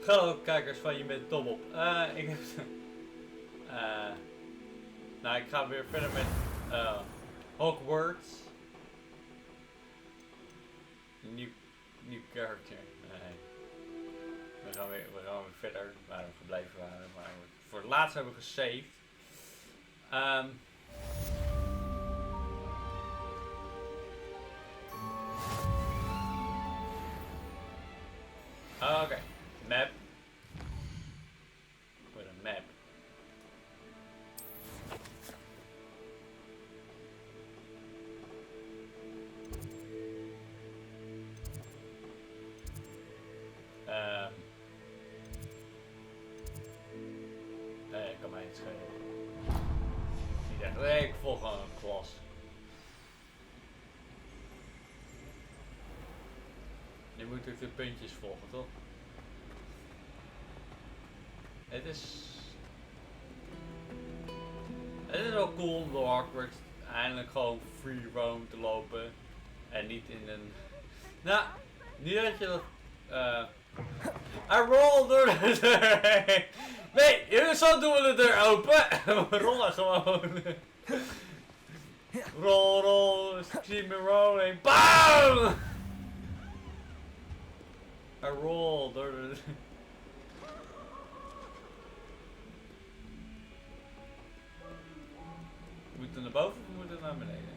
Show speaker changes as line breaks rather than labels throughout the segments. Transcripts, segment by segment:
Hallo kijkers van Jebenttopbob. Ik heb... nou, ik ga weer verder met Hogwarts. Nieuw character. Nee. We gaan weer verder waar we gebleven waren. Maar voor het laatst hebben we gesaved. Oké. Map. Voor een map. Nee, ik kan mij niet schelen. Niet echt. Nee, ik volg gewoon een klas. Nu moet ik de puntjes volgen, toch? Het is wel cool om door Hogwarts eindelijk gewoon free roam te lopen. En niet in een... Nou, niet dat je dat... I roll door de deur heen. Nee, zo doen we de deur open. We rollen gewoon. Roll, zie me rolling. BAM! I roll door de deur. Moeten we naar boven of moeten we naar beneden?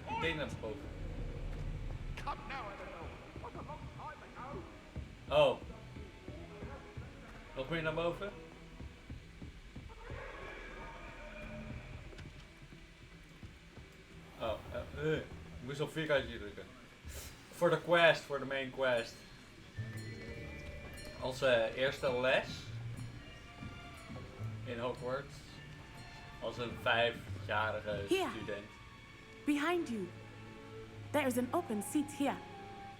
Ik denk naar boven. Oh. Nog meer naar boven? Oh, ik moest op vierkantje drukken. Voor de quest, voor de main quest. Onze eerste les in Hogwarts. Als een 5-jarige student.
Behind you. There is an open seat here.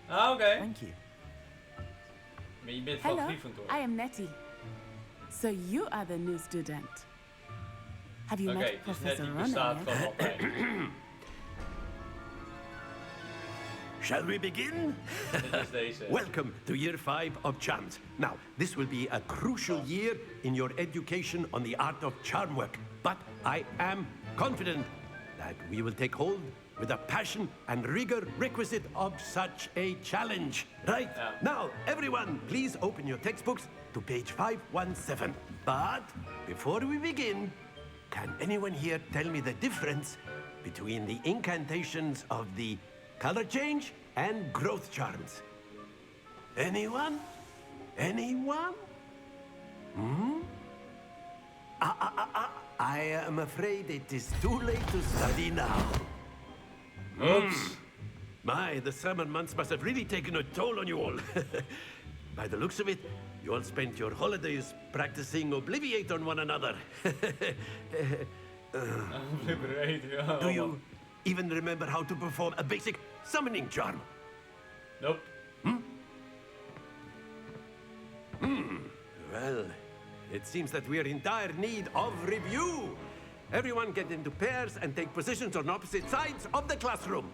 Ah, oké.
Thank you.
Maar je bent van
Hello,
Gryffindor.
I am Nettie. So you are the new student. Have you met
Dus
Professor
Nettie bestaat
Ronen
gewoon
yet?
altijd.
Shall we begin?
Dit is deze.
Welcome to year 5 of charms. Now, this will be a crucial year in your education on the art of charm work. But I am confident that we will take hold with the passion and rigor requisite of such a challenge. Right?
Yeah.
Now, everyone, please open your textbooks to page 517. But before we begin, can anyone here tell me the difference between the incantations of the color change and growth charms? Anyone? Anyone? I am afraid it is too late to study now.
Oops.
My, the summer months must have really taken a toll on you all. By the looks of it, you all spent your holidays practicing Obliviate on one another. Do you even remember how to perform a basic summoning charm?
Nope.
Well, it seems that we are in dire need of review. Everyone get into pairs and take positions on opposite sides of the classroom.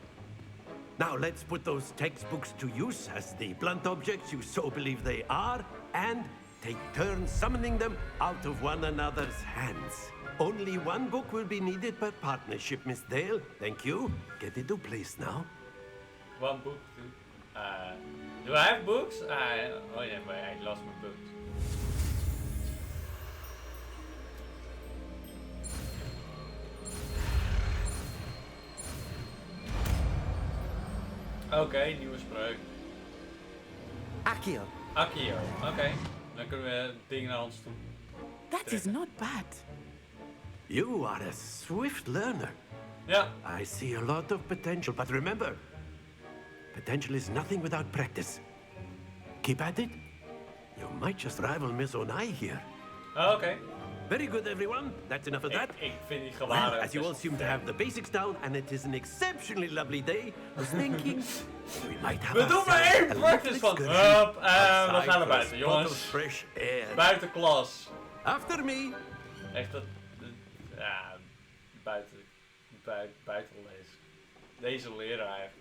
Now let's put those textbooks to use as the blunt objects you so believe they are, and take turns summoning them out of one another's hands. Only one book will be needed per partnership, Miss Dale. Thank you. Get into place now.
One book. Do I have books? Oh yeah, but I lost my books. Oké, nieuwe spreuk.
Accio.
Accio, oké. Dan kunnen we dingen naar ons toe.
That is not bad.
You are a swift learner.
Ja.
I see a lot of potential, but remember, potential is nothing without practice. Keep at it. You might just rival Miss Onai here.
Oké.
Very good, everyone. That's enough of that.
Ik vind die
Well,
gewaden...
as you all seem to have the basics down, and it is an exceptionally lovely day, I was thinking we might have
We doen maar
ourselves
één
a
practice
little
van...
excursion
Hup, we
outside
gaan naar
for a
buiten,
spot
jongens.
of fresh air.
Buiten klas.
After me.
Echt dat... Ja, buitenles. Deze leraar.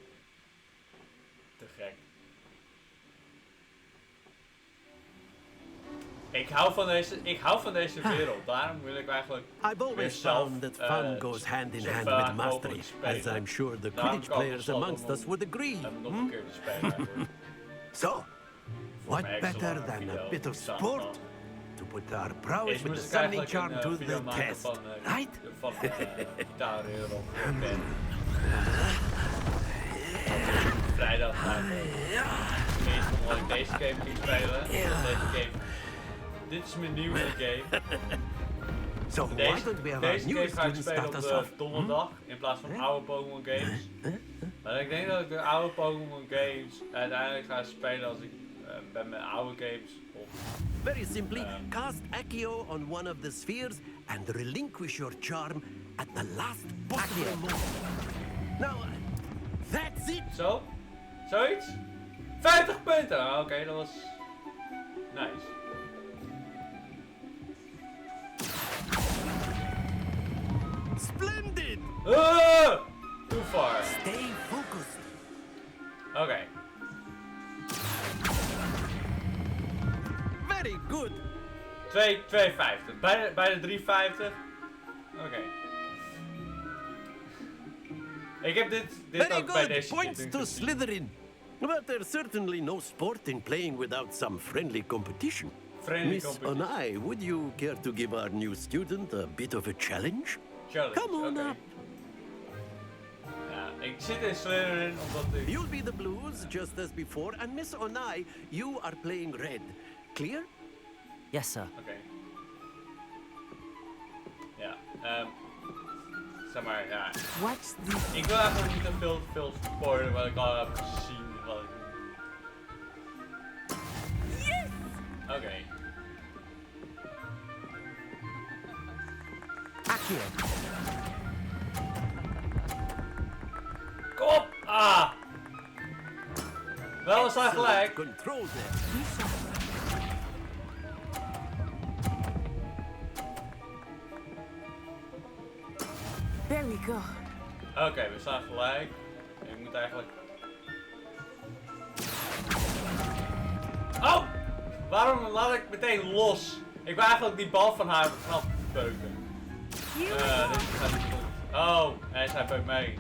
Te gek. Ik hou van deze wereld. Daarom wil ik eigenlijk
I've always found that fun goes hand in hand with mastery, as I'm sure the Quidditch players amongst us would agree.
nog een keer te spelen eigenlijk.
So, what better than a bit of sport to put our prowess
Eerst
with the
moest ik
summoning
eigenlijk
charm to
een video
the
maken
test,
van,
right?
van gitaar op vrijdag meestal omdat ik deze game ging spelen. Deze game. Dit is mijn nieuwe game.
So why
Deze
don't we have our
game
new
ga ik
students
spelen op
start us
de
off?
donderdag in plaats van oude Pokémon games. Maar ik denk dat ik de oude Pokémon games uiteindelijk ga spelen als ik bij mijn oude games op.
Very simply, cast Accio on one of the spheres and relinquish your charm at the last possible moment. Now, that's it!
Zo? Zoiets? 50 punten! Oké, dat was nice.
Splendid!
Too far.
Stay focused.
Oké.
Very good.
2,50. Bij de 3,50. Oké. Ik heb dit
Very
ook bij
good.
deze
Points
ding
to
gezien.
Slytherin. But there's certainly no sport in playing without some friendly competition.
Friendly
Miss
competition.
Onai, would you care to give our new student a bit of a challenge?
Challenge,
Come on
oké.
up.
Ja, ik zit in Slytherin omdat ik...
You'll be the blues, just as before, and Miss Onai, you are playing red. Clear?
Yes, sir.
Oké. Ja, zeg maar, ja.
Watch this.
Ik wil eigenlijk niet te veel spoilen wat ik al heb gezien. Wat ik...
Yes!
Oké.
Accio.
Kom op! Ah! Wel, we staan gelijk.
Control there.
Be sharp. There we go.
Oké, we staan gelijk. Ik moet eigenlijk... Oh! Waarom laat ik meteen los? Ik wil eigenlijk die bal van haar vanaf beuken.
Here we
Dit
go.
gaat niet goed. Oh, en zij beukt mij.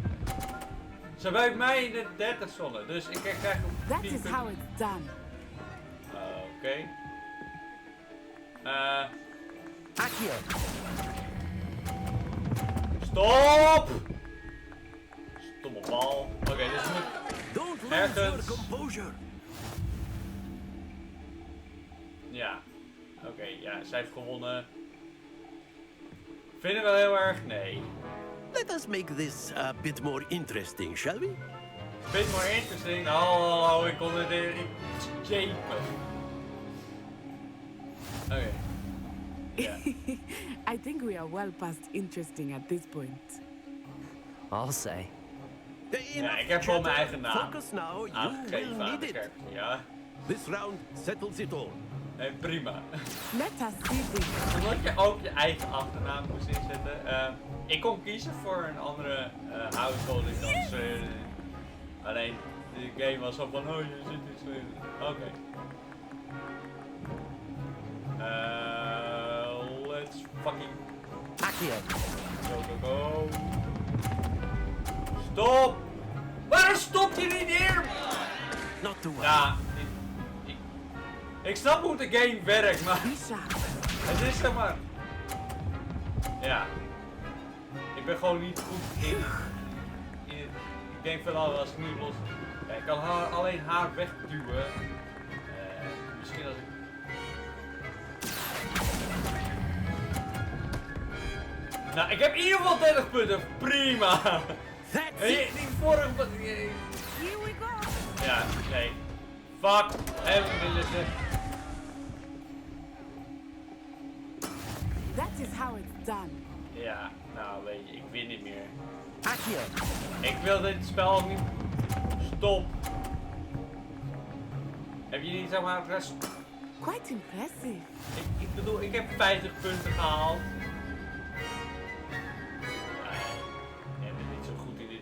Ze beukt mij in de 30 zonne, dus ik krijg een
That
10
is
punten.
how it's done.
Oké.
Accio.
Stop! Stomme bal. Oké, dus we moeten...
Don't lose
Ergens.
your composure.
Ja. Oké, ja, zij heeft gewonnen. Vinden we wel heel erg? Nee.
Let us make this a bit more interesting, shall we?
Bit more interesting. Hallo, ik kon het in Jepen. Oké. Ja.
I think we are well past interesting at this point.
I'll say.
Ja, ik heb gewoon mijn eigen naam
Focus now, you will
aangegeven aan
need
de
it.
karakter. Ja,
This round settles it all.
nee, prima.
Let us see this.
Omdat je ook je eigen achternaam moest inzetten. Ik kon kiezen voor een andere householding dan Slytherin. Alleen, de game was zo van, oh je zit in Slytherin. Oké. Let's fucking
Accio.
go, go, go. Stop! Waarom stopt je niet hier?
Not to worry.
Ja, ik snap hoe de game werkt, maar
Be sharp.
het is zeg maar... Ja. Ik ben gewoon niet goed in ik denk van, oh, als ik nu los... Ja, ik kan alleen haar wegduwen. Misschien als ik... Nou, ik heb in ieder geval 30 punten. Prima.
That's
En
it.
die vorige...
Here we go.
Ja, nee. Fuck. En we willen ze...
That is how it's done.
Ja, nou weet je, ik win niet meer.
Accio.
Ik wil dit spel ook niet... Stop. Heb je niet zeg maar...
Quite impressive.
Ik bedoel, ik heb 50 punten gehaald. Nee, ik ben niet zo goed in dit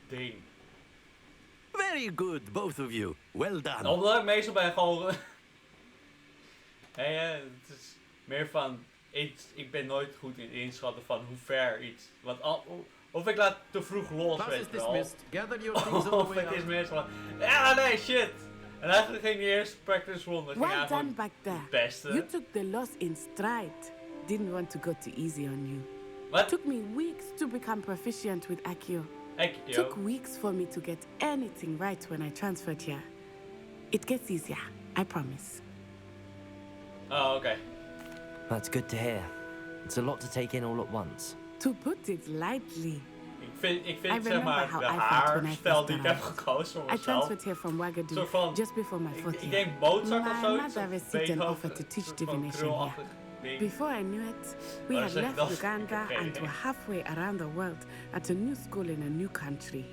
ding.
Very good, both of you. Well done.
Omdat ik meestal ben gewoon... Het is meer van iets. Ik ben nooit goed in inschatten van hoe ver iets. Of ik laat te vroeg los,
Class
weet
is
je wel.
dismissed. Gather your things on
Of
the way
het is
out.
meer van. Ja, nee, shit. En eigenlijk ging die eerste practice ronde. Ging
Well
eigenlijk
done back there.
het beste.
You took the loss in stride. Didn't want to go too easy on you.
Wat?
Took me weeks to become proficient with Accio. Took weeks for me to get anything right when I transferred here. It gets easier, I promise.
Oh, oké.
That's good to hear. It's a lot to take in all at once.
To put it lightly,
Ik vind zeg
remember
maar
how
de
I felt when I
haarstijl
first
die ik heb
arrived.
gekozen voor
I
mezelf.
transferred here from Ouagadougou
Soort van-
just before my fourth
Ik
year.
denk Mozart of
My
zoiets.
mother received an offer to teach divination here. Before I knew it, we
Oh,
had
zeg
left
dat?
Uganda
Oké.
and were halfway around the world at a new school in a new country.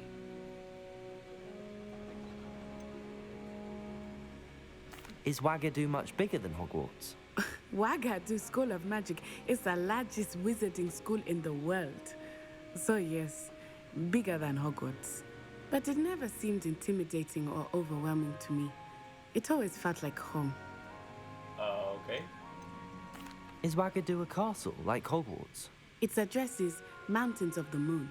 Is Ouagadougou much bigger than Hogwarts?
Ouagadougou School of Magic is the largest wizarding school in the world. So yes, bigger than Hogwarts. But it never seemed intimidating or overwhelming to me. It always felt like home.
Oké.
Is Ouagadougou a castle like Hogwarts?
Its address is Mountains of the Moon.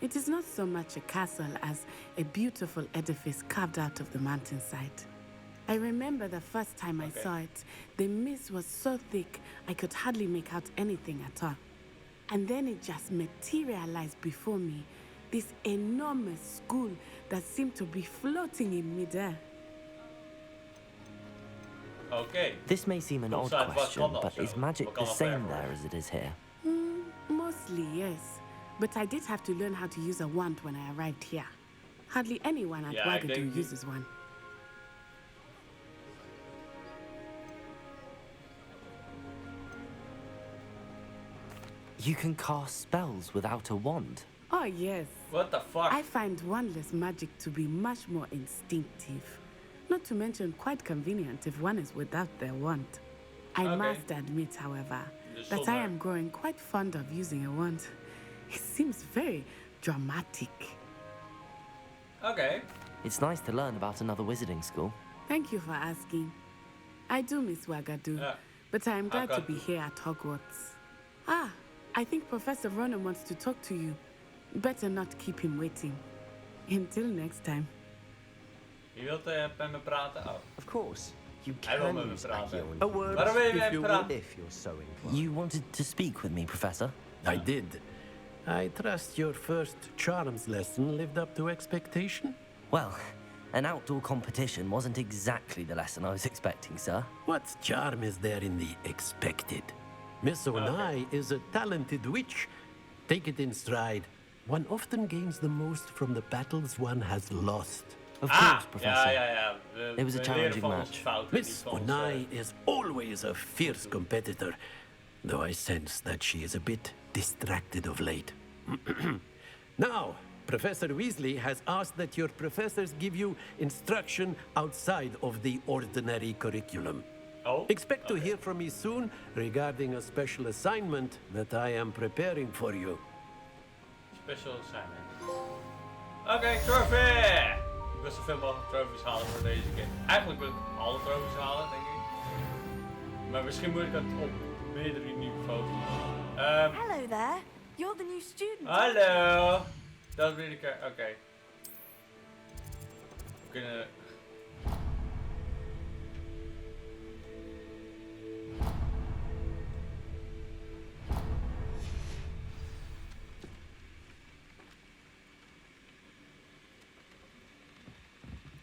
It is not so much a castle as a beautiful edifice carved out of the mountainside. I remember the first time I saw it, the mist was so thick I could hardly make out anything at all. And then it just materialized before me, this enormous school that seemed to be floating in midair.
Oké.
This may seem an odd
Outside, what
question,
kan dat
but
zo?
is magic
Wat
the
kan dat
same
ver
there
worden?
as it is here?
Mostly, yes. But I did have to learn how to use a wand when I arrived here. Hardly anyone at
Yeah, I
Ouagadougou
think you-
uses one.
You can cast spells without a wand.
Oh, yes.
What the fuck?
I find wandless magic to be much more instinctive. Not to mention quite convenient if one is without their wand. I
Okay.
must admit, however,
Dus
that I
zonder-
am growing quite fond of using a wand. It seems very dramatic.
Oké.
It's nice to learn about another wizarding school.
Thank you for asking. I do miss Ouagadougou,
Ja.
but I am glad to be
Ouagadougou.
here at Hogwarts. Ah, I think Professor Ronan wants to talk to you. Better not keep him waiting. Until next time.
Je wilt met me praten? Oh.
Of course, you
Hij wil
can
met me
use
praten.
Accio
A word,
Waarom wil je
if
met me
you
praten?
would.
if you're so inclined.
You wanted to speak with me, Professor?
I did. I trust your first charms lesson lived up to expectation.
Well, an outdoor competition wasn't exactly the lesson I was expecting, sir.
What charm is there in the expected? Miss Onai is a talented witch. Take it in stride. One often gains the most from the battles one has lost.
Of course, Professor.
Ja.
It was a
we
challenging
leren van
match.
onze fouten, niet
Miss
van onze-
Onai is always a fierce competitor, though I sense that she is a bit distracted of late. Now, Professor Weasley has asked that your professors give you instruction outside of the ordinary curriculum.
Oh,
Expect to hear from me soon regarding a special assignment that I am preparing for you.
special assignment. Oké, trophy! Ik wil zoveel mogelijk trophies halen voor deze keer. Eigenlijk wil ik alle trophies halen, denk ik. Maar misschien moet ik het op meerdere niveaus doen.
Hello there. You're the new student.
Hallo! Dat wil ik er. Oké. We kunnen.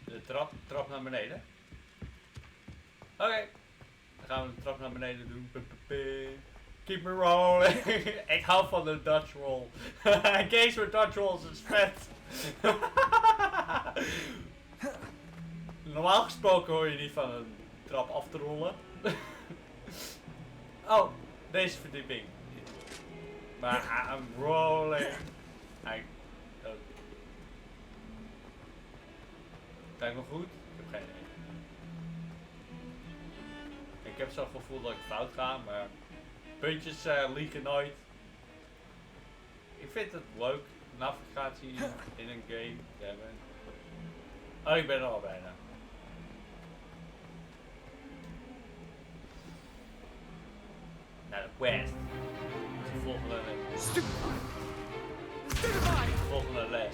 De trap naar beneden. Oké. Dan gaan we de trap naar beneden doen. Keep me rolling. Ik hou van de Dutch roll. Games with Dutch rolls is vet. Normaal gesproken hoor je niet van een trap af te rollen. Oh, deze verdieping. Maar I'm rolling. Oh. Kijk nog goed? Ik heb geen idee. Ik heb zo'n gevoel dat ik fout ga, maar puntjes liegen nooit. Ik vind het leuk, navigatie in een game te hebben. Oh, ik ben er al bijna. quest. De volgende les.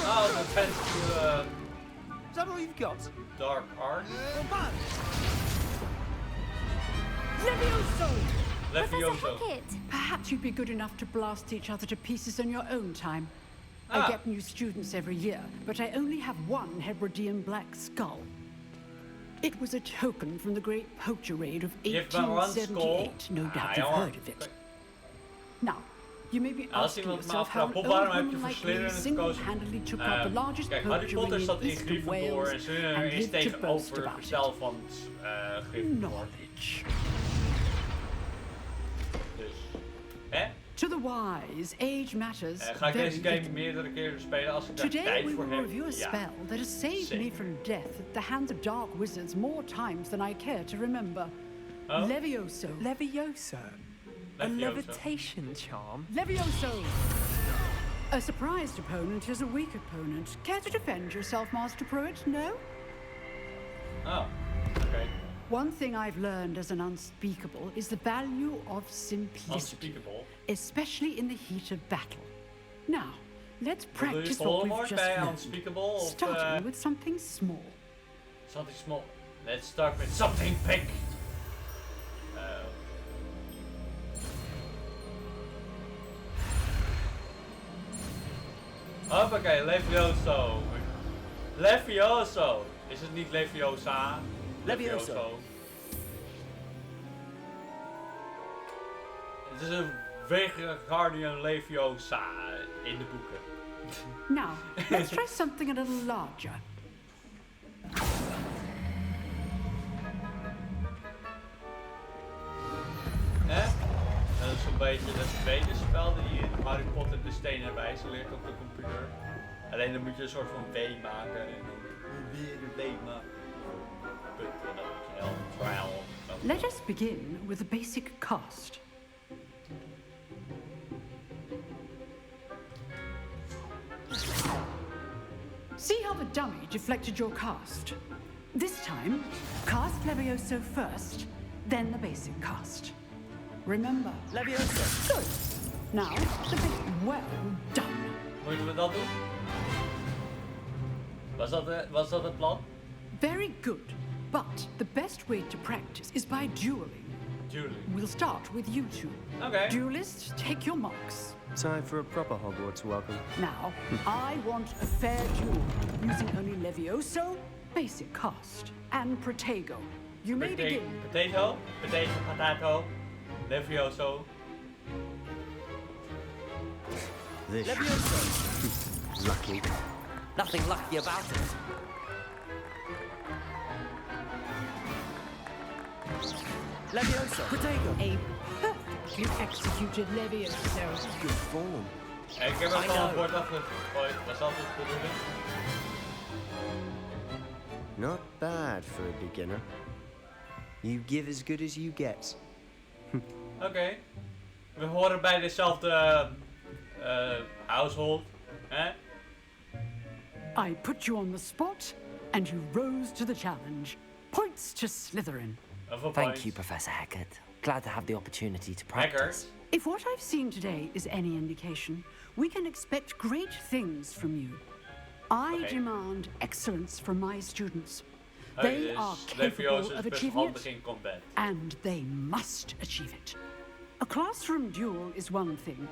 Oh, the fence to
Is that all you've got?
dark art.
Levioso! Professor
Levioso.
Hackett!
Perhaps you'd be good enough to blast each other to pieces on your own time.
Ah.
I get new students every year, but I only have one Hebridean black skull. It was a token from the great poacher raid of
Je hebt maar one skull.
1878. No doubt
Ah,
you've
ja.
heard of it. Now, you may be
Als
asking
iemand me
yourself how
afvraagt,
an
Bob, waarom
old
heb je
woman like
verslinder
me
in het
single-handedly took out the largest
Kijk, Harry
poacher
Potter
ring
staat
in
in
east of
Gryffindor
Wales
en Slytherin
and
is
lived to boast
tegenover het
about it.
bestel van Gryffindor.
Knowledge.
Dus, hè?
To the wise, age matters
Ga ik
very
deze game
little.
meerdere keren spelen als ik daar
Today
tijd
we
voor
will
heb?
review a
Ja.
spell that has saved
Same.
me from death at the hands of dark wizards more times than I care to remember.
Oh?
Levioso.
Levioso. A
Levioso.
levitation charm.
Levioso! A surprised opponent is a weak opponent. Care to defend yourself, Master Pruitt? No?
Oh, oké.
One thing I've learned as an unspeakable is the value of simplicity,
Unspeakable.
especially in the heat of battle. Now, let's
Doe je
practice what we've
Voldemort
just
bij
learned,
Unspeakable of
starting with something small.
something small? Let's start with something big. Hoppakee, Levioso. Levioso. Is het niet Leviosa?
Levioso.
Het is een Guardian Leviosa in de boeken.
Now, let's try something a little larger.
Hè? Dat is zo'n beetje dat tweede spel die je in Harry Potter de stenen wijze leert op de computer. Alleen dan moet je een soort van W maken en dan weer een W maken. Punt, en dan moet je dan trial.
Let us begin with the basic cast. See how the dummy deflected your cast? This time, cast Levioso first, then the basic cast. Remember.
Levioso.
Good. Now, the bit well done.
Moeten we dat doen? Was dat het plan?
Very good. But the best way to practice is by dueling.
Tuurlijk.
We'll start with you two.
Okay.
Duelists, take your marks.
Time for a proper Hogwarts welcome.
Now, I want a fair duel, using only Levioso, basic cast, and Protego. You may begin.
Potato, potato, Levioso.
This
Levioso.
lucky.
Nothing lucky about it. Levioso.
Protego. A perfectly executed Levioso.
Good form.
Ik heb er al een bord afgegooid. Was dat de bedoeling?
Not bad for a beginner. You give as good as you get.
Oké. We horen bij dezelfde household. Hè?
I put you on the spot, and you rose to the challenge. Points to Slytherin.
Hoeveel
Thank
points?
you, Professor Hackett. Glad to have the opportunity to
Lekker.
practice.
If what I've seen today is any indication, we can expect great things from you. I
Okay.
demand excellence from my students.
Oh,
They
dus
are
Levioso
capable
is
of
best
achieving
handig
it,
in combat.
and they must achieve it. A classroom duel is one thing,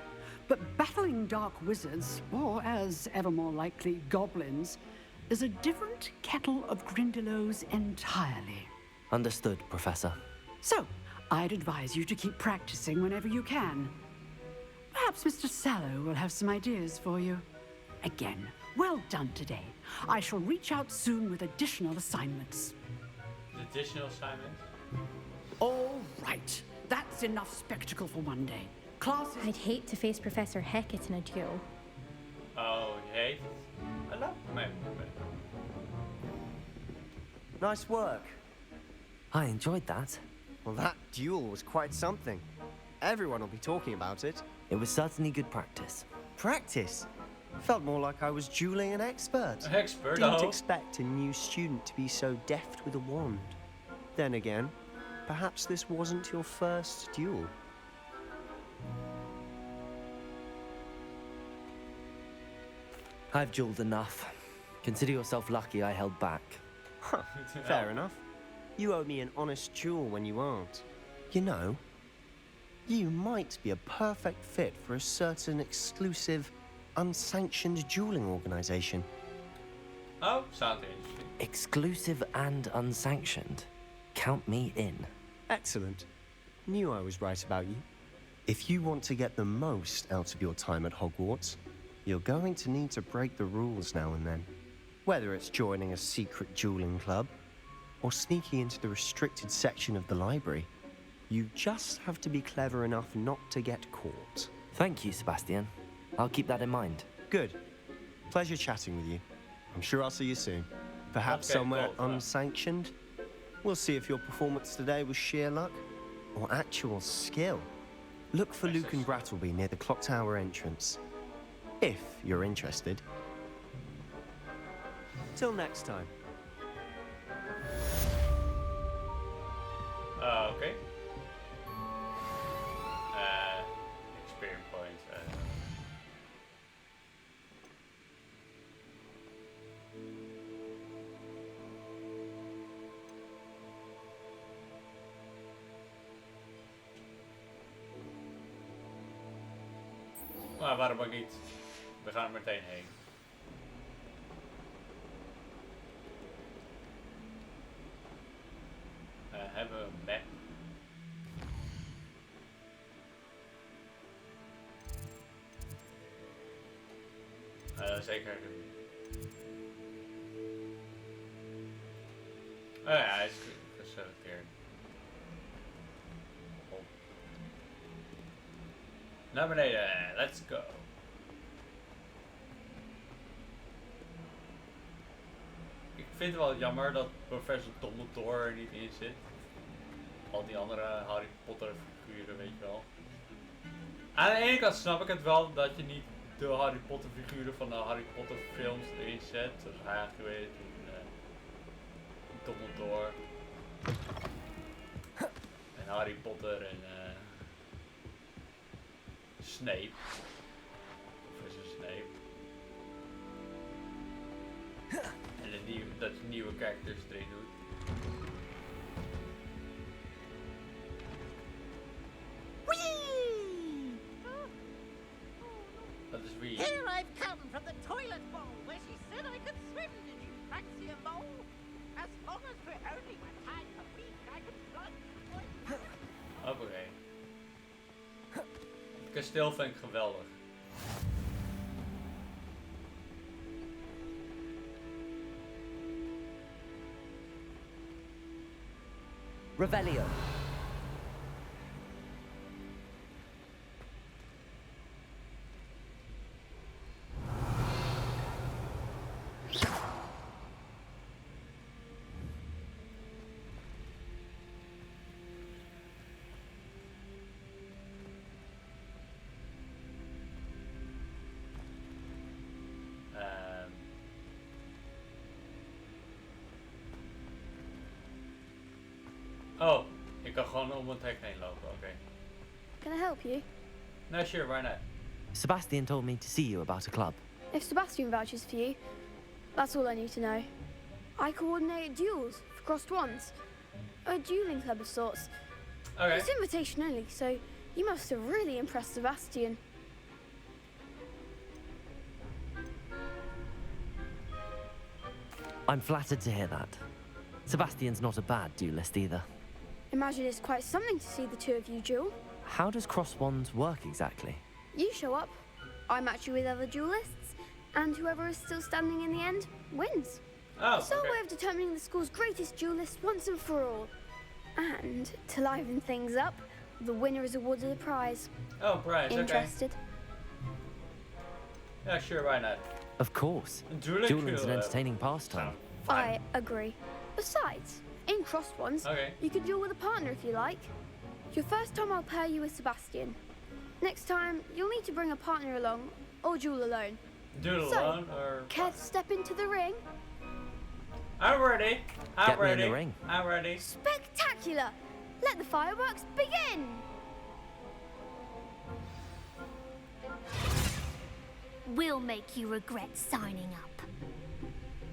but battling dark wizards, or as ever more likely, goblins, is a different kettle of Grindylows entirely.
Understood, Professor.
So, I'd advise you to keep practicing whenever you can. Perhaps Mr. Sallow will have some ideas for you. Again, well done today. I shall reach out soon with additional assignments.
Additional assignment.
All right, that's enough spectacle for one day. Classes.
I'd hate to face Professor Hackett in a duel.
Oh, je heet het. Hallo? Nee.
Nice work.
I enjoyed that.
Well, that duel was quite something. Everyone will be talking about it.
It was certainly good practice.
Practice. Felt more like I was dueling an expert.
Expert,
Didn't
oh.
expect a new student to be so deft with a wand. Then again, perhaps this wasn't your first duel.
I've dueled enough. Consider yourself lucky I held back.
Huh, fair enough. You owe me an honest duel when you aren't. You know, you might be a perfect fit for a certain exclusive, unsanctioned dueling organization.
Oh, sounds interesting.
Exclusive and unsanctioned. Count me in.
Excellent. Knew I was right about you. If you want to get the most out of your time at Hogwarts, you're going to need to break the rules now and then. Whether it's joining a secret dueling club or sneaking into the restricted section of the library, you just have to be clever enough not to get caught.
Thank you, Sebastian. I'll keep that in mind.
Good. Pleasure chatting with you. I'm sure I'll see you soon. Perhaps
Okay,
somewhere
cool.
unsanctioned. We'll see if your performance today was sheer luck or actual skill. Look for Luke and Brattleby near the clock tower entrance, if you're interested. Till next time.
Okay. Experience points. Maar waarom ook niet? We gaan er meteen heen. Hebben we een map? Zeker. Oh ja, hij is geselecteerd. Oh. Naar beneden, let's go. Ik vind het wel jammer dat professor Dumbledore er niet in zit. Al die andere Harry Potter figuren, weet je wel. Aan de ene kant snap ik het wel dat je niet de Harry Potter figuren van de Harry Potter films erin zet. Zoals Hagrid en Dumbledore. En Harry Potter en Snape. Professor Snape. En dat je nieuwe characters erin doet. Dat is wie.
Here I've come from the toilet bowl where she said I could swim. Did you fancy a mole? As long as we're only one time a week, I could plunge.
Hoppakee. Het kasteel vind ik geweldig.
Revelio.
Oh, ik kan gewoon om het hek heen lopen, oké.
Can I help you?
No, sure, why not?
Sebastian told me to see you about a club.
If Sebastian vouches for you, that's all I need to know. I coordinate duels for crossed wands. A dueling club of sorts.
Okay.
It's invitation only, so you must have really impressed Sebastian.
I'm flattered to hear that. Sebastian's not a bad duelist either.
Imagine it's quite something to see the two of you duel.
How does cross wands work exactly?
You show up, I match you with other duelists, and whoever is still standing in the end wins.
Oh,
It's our
okay.
way of determining the school's greatest duelist once and for all. And to liven things up, the winner is awarded a prize.
Oh, prize, okay.
Interested?
Yeah, sure, why not?
Of course.
Dueling's
Dueling's an
cool,
entertaining pastime.
I agree. Besides, in crossed ones,
Okay.
you could duel with a partner if you like. Your first time I'll pair you with Sebastian. Next time, you'll need to bring a partner along, or duel alone.
Duel
So,
alone or...
Care to step into the ring?
I'm ready. I'm
Get me in
ready.
the ring.
I'm ready.
Spectacular! Let the fireworks begin!
We'll make you regret signing up.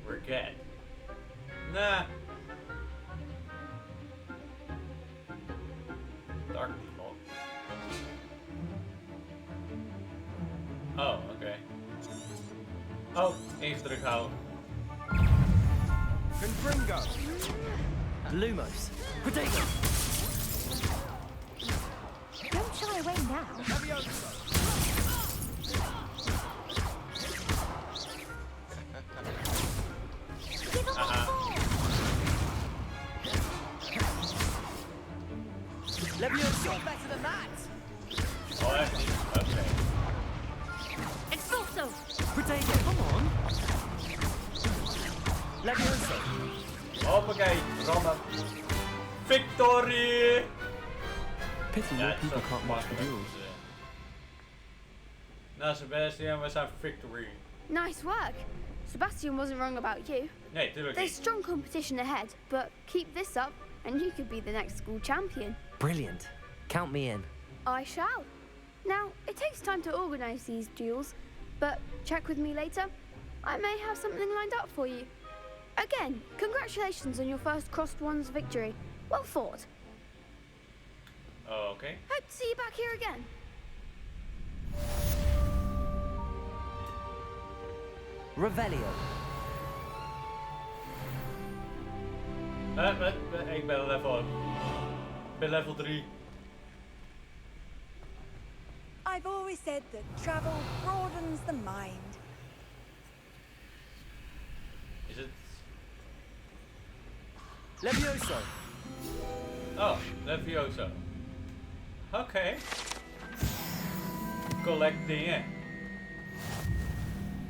Regret. Nah. Dark default. Oh, okay. Oh, eens druk houden.
Confringo.
Lumos. Potato.
Don't shy away now. Give up on the ball.
Levioso. Better than that.
Oh, echt niet? Oké.
Expulso.
Potato. Come on. Levioso.
Hoppakee, rammen. Victory!
Pity
Ja,
more
het is
people
ook
can't watch the
makkelijk.
duels.
Nou, Sebastian, we zijn victory.
Nice work. Sebastian wasn't wrong about you.
Nee, tuurlijk
There's
niet.
strong competition ahead, but keep this up and you could be the next school champion.
Brilliant. Count me in.
I shall. Now, it takes time to organise these duels, but check with me later. I may have something lined up for you. Again, congratulations on your first Crossed Ones victory. Well fought.
Oh, oké.
Hope to see you back here again.
Revelio.
Ik ben level 3.
I've always said that travel broadens the mind.
Is het...
Levioso.
Oh, Levioso. Oké. Collect dingen.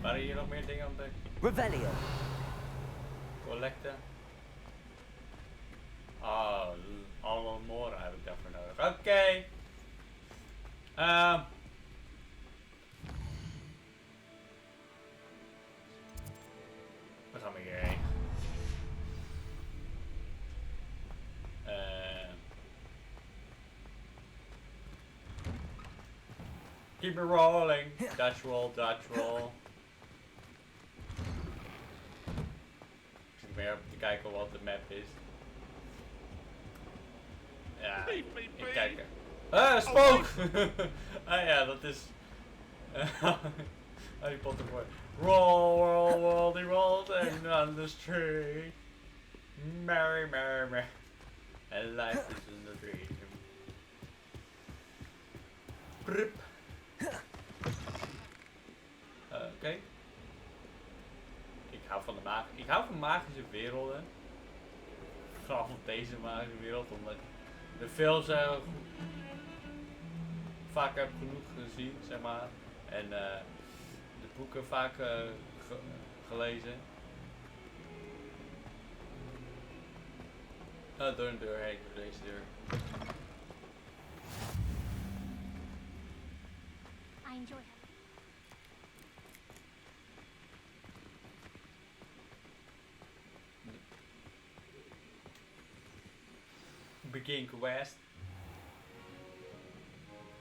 Waren hier nog meer dingen aan het
Revelio.
collecten? Oh, allemaal more heb ik daarvoor nodig. Oké. We gaan weer hierheen. Keep it rolling. Dutch roll, Dutch roll. Ik zit meer op te kijken wat de map is. Ja, ik kijk er. Spook! Ah ja, dat is... Harry Potter voor. Roll, roll, roll, die rolls and on the street. Merry, merry, merry. And life is in the dream. Prip. Oké. Ik hou van magische werelden. Vooral van deze magische wereld, omdat ik de films vaak heb genoeg gezien, zeg maar. En de boeken vaak gelezen. Door een deur heen, door deze deur.
I enjoy it.
Begin quest.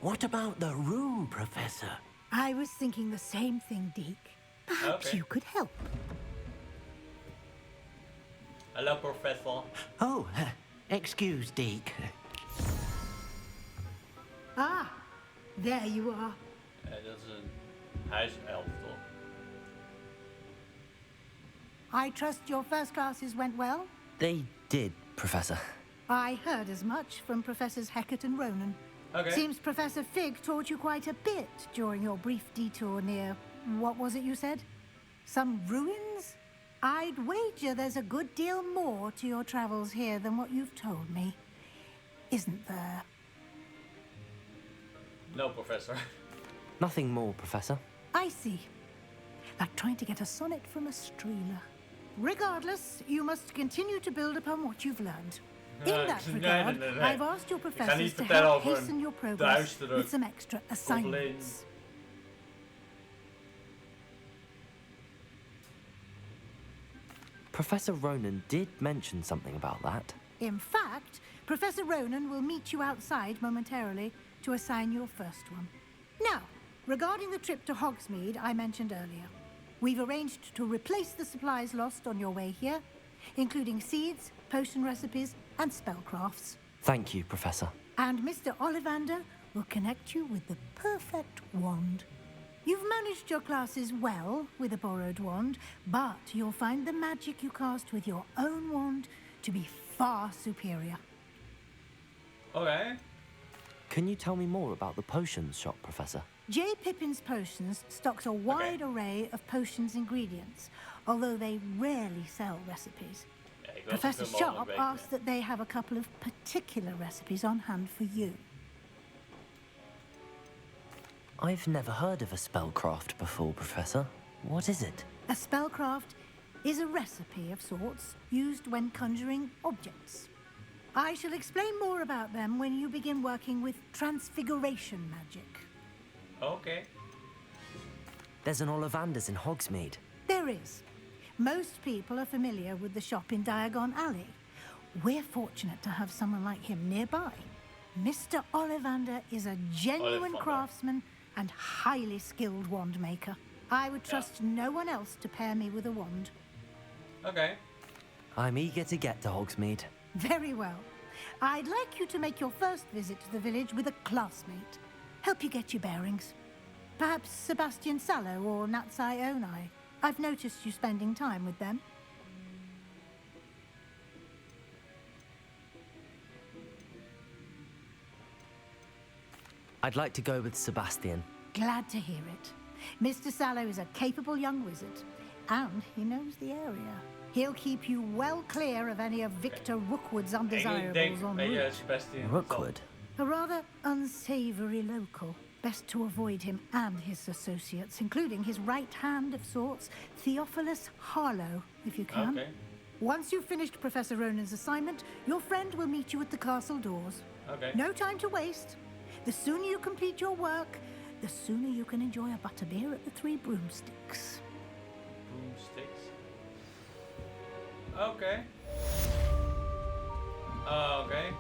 What about the room, Professor?
I was thinking the same thing, Deke. Perhaps
Okay.
you could help.
Hello, Professor.
Oh, excuse, Deke.
Ah, there you are.
Dat is een huiself, toch?
I trust your first classes went well?
They did, Professor.
I heard as much from Professors Hecat and Ronan.
Okay.
Seems Professor Fig taught you quite a bit during your brief detour near... what was it you said? Some ruins? I'd wager there's a good deal more to your travels here than what you've told me. Isn't there?
No, Professor.
Nothing more, Professor.
I see. Like trying to get a sonnet from a streeler. Regardless, you must continue to build upon what you've learned. In that regard,
nee.
I've asked your
Ik ga niet
professors to
vertellen
help
over
hasten
een
your progress
duistere
with some extra assignments.
Professor Ronan did mention something about that.
In fact, Professor Ronan will meet you outside momentarily to assign your first one. Now, regarding the trip to Hogsmeade I mentioned earlier, we've arranged to replace the supplies lost on your way here, including seeds, potion recipes, and spellcrafts.
Thank you, Professor.
And Mr. Ollivander will connect you with the perfect wand. You've managed your classes well with a borrowed wand, but you'll find the magic you cast with your own wand to be far superior.
Okay.
Can you tell me more about the potions shop, Professor?
J. Pippin's Potions stocks a wide array of potions ingredients, although they rarely sell recipes. Professor Sharp asked that they have a couple of particular recipes on hand for you.
I've never heard of a spellcraft before, Professor. What is it?
A spellcraft is a recipe of sorts used when conjuring objects. I shall explain more about them when you begin working with transfiguration magic.
Okay.
There's an Ollivander's in Hogsmeade.
There is. Most people are familiar with the shop in Diagon Alley. We're fortunate to have someone like him nearby. Mr. Ollivander is a genuine craftsman and highly skilled wand maker. I would trust no one else to pair me with a wand.
Okay.
I'm eager to get to Hogsmeade.
Very well. I'd like you to make your first visit to the village with a classmate. Help you get your bearings. Perhaps Sebastian Sallow or Natsai Onai. I've noticed you spending time with them.
I'd like to go with Sebastian.
Glad to hear it. Mr. Sallow is a capable young wizard, and he knows the area. He'll keep you well clear of any of Victor Rookwood's undesirables en route.
Rookwood?
A rather unsavory local. Best to avoid him and his associates, including his right hand of sorts, Theophilus Harlow, if you can.
Okay.
Once you've finished Professor Ronan's assignment, your friend will meet you at the castle doors.
Okay.
No time to waste. The sooner you complete your work, the sooner you can enjoy a butterbeer at the Three Broomsticks.
Broomsticks? Okay. Okay.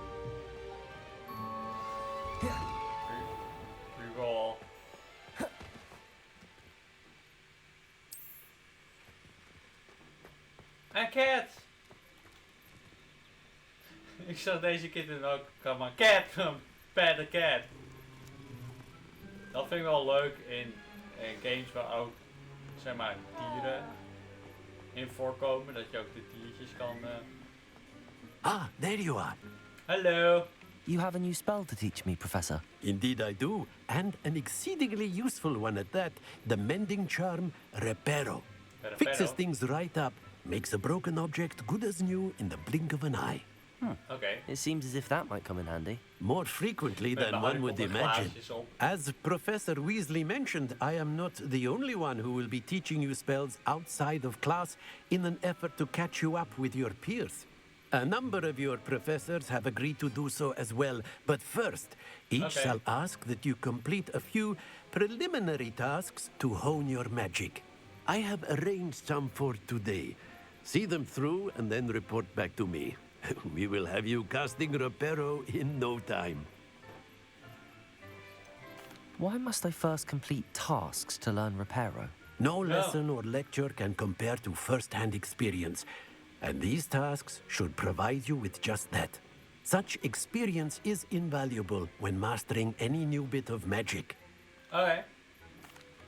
Reroll. En cat! Ik zag deze kitten ook. Come on, cat from Pet the Cat. Dat vind ik wel leuk in games waar ook, zeg maar, dieren in voorkomen. Dat je ook de diertjes kan...
Ah, there you are.
Hello.
You have a new spell to teach me, Professor.
Indeed I do, and an exceedingly useful one at that. The mending charm, Reparo. Fixes things right up, makes a broken object good as new in the blink of an eye.
Okay.
It seems as if that might come in handy.
More frequently than one would imagine. As Professor Weasley mentioned, I am not the only one who will be teaching you spells outside of class in an effort to catch you up with your peers. A number of your professors have agreed to do so as well, but first, each shall ask that you complete a few preliminary tasks to hone your magic. I have arranged some for today. See them through and then report back to me. We will have you casting Reparo in no time.
Why must I first complete tasks to learn Reparo?
No lesson or lecture can compare to first-hand experience, and these tasks should provide you with just that. Such experience is invaluable when mastering any new bit of magic.
Okay.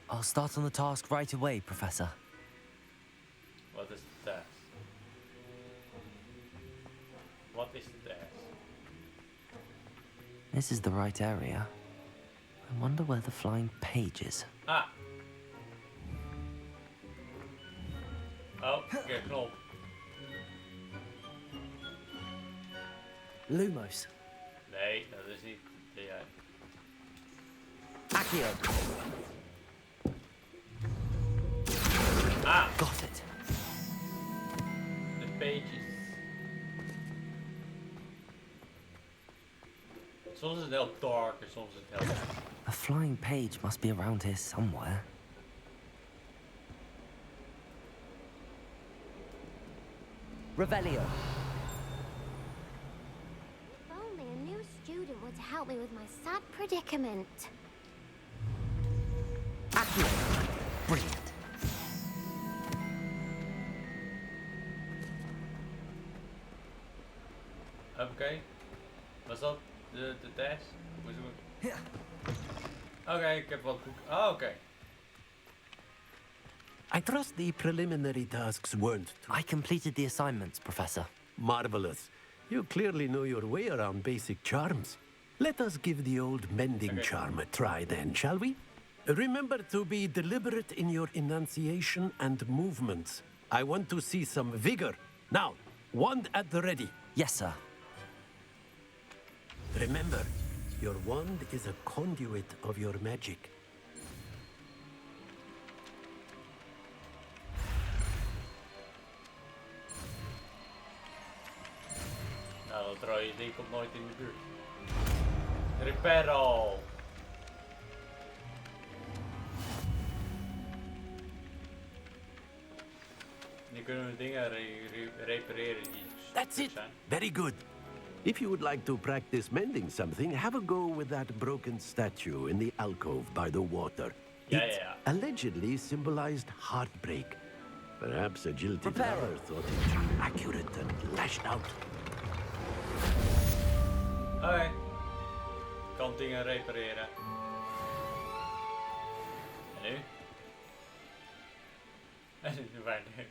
I'll start on the task right away, Professor.
What is the task? What is the task?
This is the right area. I wonder where the flying page is.
Ah. Oh, okay, knop.
Lumos.
Nee, dat is niet. Ja.
Accio.
Ah.
Got it.
The pages. Soms is het heel dark en soms is het heel licht.
A flying page must be around here somewhere. Revelio.
help me with my sad predicament.
Accurate. Brilliant.
Oké. Was dat de test? Oké, ik heb wat boek. Oh, oké.
I trust the preliminary tasks weren't too
I completed the assignments, Professor.
marvelous. You clearly know your way around basic charms. Let us give the old mending charm a try then, shall we? Remember to be deliberate in your enunciation and movements. I want to see some vigor. Now, wand at the ready.
Yes, sir.
Remember, your wand is a conduit of your magic.
Nou, dat rode ding komt nooit in de buurt. Reparo. Nu kunnen we dingen repareren die
That's
stuk
it.
zijn.
Very good. If you would like to practice mending something, have a go with that broken statue in the alcove by the water.
Yeah,
It
yeah.
allegedly symbolized heartbreak. Perhaps a jilted
Prepare.
lover thought it too accurate and lashed out.
Oké. Kan dingen repareren. En nu? En nu werd ik...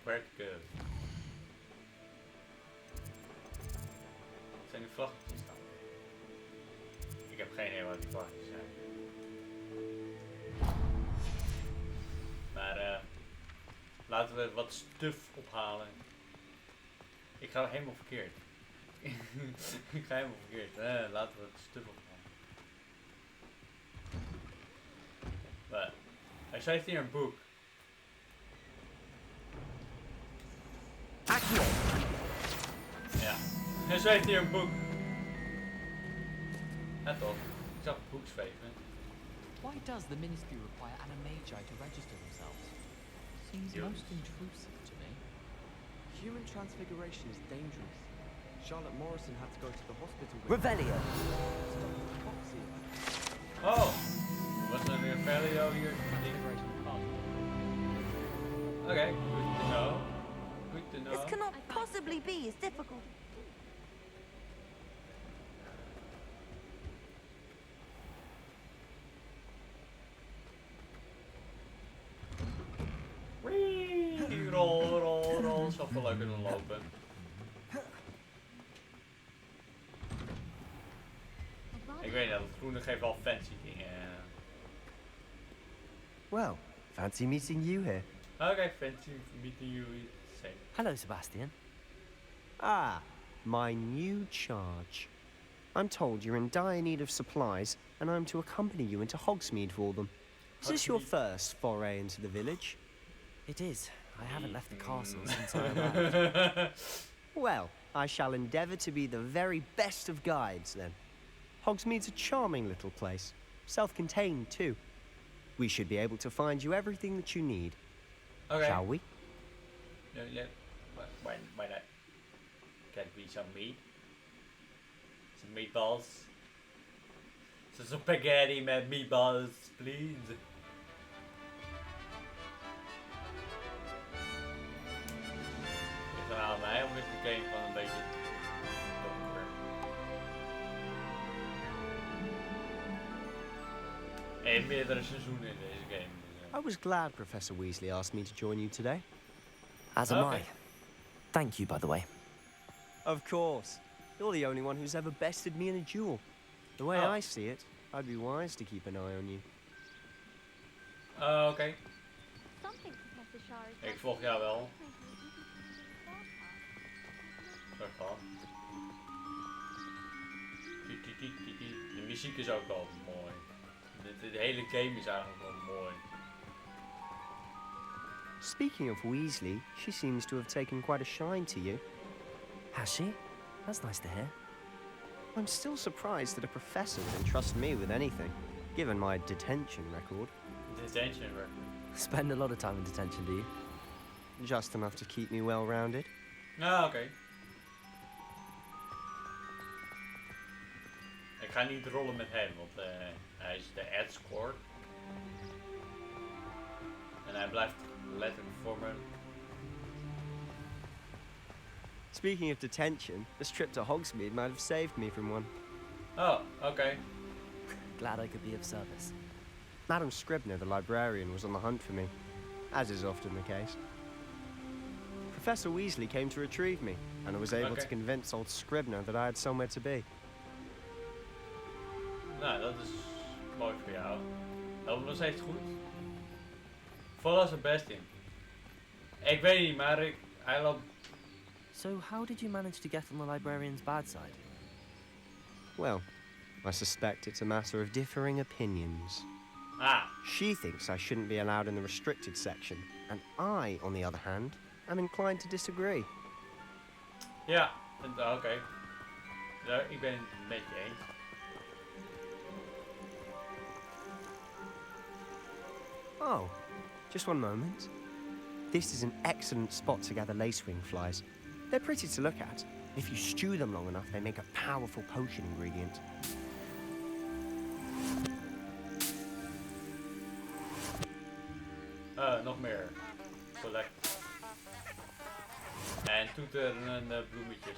Wat zijn die vlaggetjes dan? Ik heb geen idee wat die vlaggetjes zijn. Maar laten we wat stuf ophalen. Ik ga helemaal verkeerd. Ik ga helemaal verkeerd. Laten we het stuf ophalen. Maar, hij schrijft hier een boek.
Accurate.
Ja. Hij schrijft hier een boek. Ja toch. Ik zag het boek zweven.
Why does the ministry require animagi to register themselves? Seems most intrusive to me.
Human transfiguration is dangerous. Charlotte Morrison had to go to the hospital with
Revelio.
Oh! Was er weer Revelio hier? Oké, good to know. Good to know.
This cannot possibly be as difficult.
Wee, rol. Zou veel leuker dan lopen. Ik weet niet, dat groene geeft wel fancy dingen.
Well, fancy meeting you here.
Okay, fancy meeting you. Same.
Hello, Sebastian.
Ah, my new charge. I'm told you're in dire need of supplies, and I'm to accompany you into Hogsmeade for them. Is this your first foray into the village?
It is. I haven't left the castle since I arrived.
Well, I shall endeavour to be the very best of guides, then. Hogsmeade's a charming little place, self-contained too. We should be able to find you everything that you need.
Okay.
Shall we?
Yeah. Why not? Can be some meat? Some meatballs? Some spaghetti met meatballs, please. Is het aan mij of is de game van een beetje donker? En meerdere seizoenen in deze game. Dus,
I was glad Professor Weasley asked me to join you today.
As am
Okay.
I. Thank you, by the way.
Of course. You're the only one who's ever bested me in a duel. The way
Oh.
I see it, I'd be wise to keep an eye on you.
Oké.
Something Professor Shah is
Ik volg jou wel. Soort van. De muziek is ook wel mooi. De hele game is eigenlijk wel mooi.
Speaking of Weasley, she seems to have taken quite a shine to you.
Has she? That's nice to hear.
I'm still surprised that a professor would entrust me with anything, given my detention record.
Detention record.
Spend a lot of time in detention, do you?
Just enough to keep me well-rounded.
Ah, oké. Ik ik ga niet rollen met hem, want hij is de ad-score. En hij blijft letterlijk voor me.
Speaking of detention, this trip to Hogsmeade might have saved me from one.
Oh, okay.
Glad I could be of service.
Madam Scribner, the librarian, was on the hunt for me, as is often the case. Professor Weasley came to retrieve me, and I was able to convince old Scribner that I had somewhere to be.
Nou, dat is mooi voor jou. Dat was nog steeds goed. Volgens zijn best in. Ik weet niet, maar hij loopt...
So how did you manage to get on the librarian's bad side?
Well, I suspect it's a matter of differing opinions.
Ah.
She thinks I shouldn't be allowed in the restricted section, and I, on the other hand, am inclined to disagree.
Ja, oké. Ik ben het met je eens.
Oh, just one moment. This is an excellent spot to gather lacewing flies. They're pretty to look at. If you stew them long enough, they make a powerful potion ingredient.
Nog meer. Select. En toeterende bloemetjes.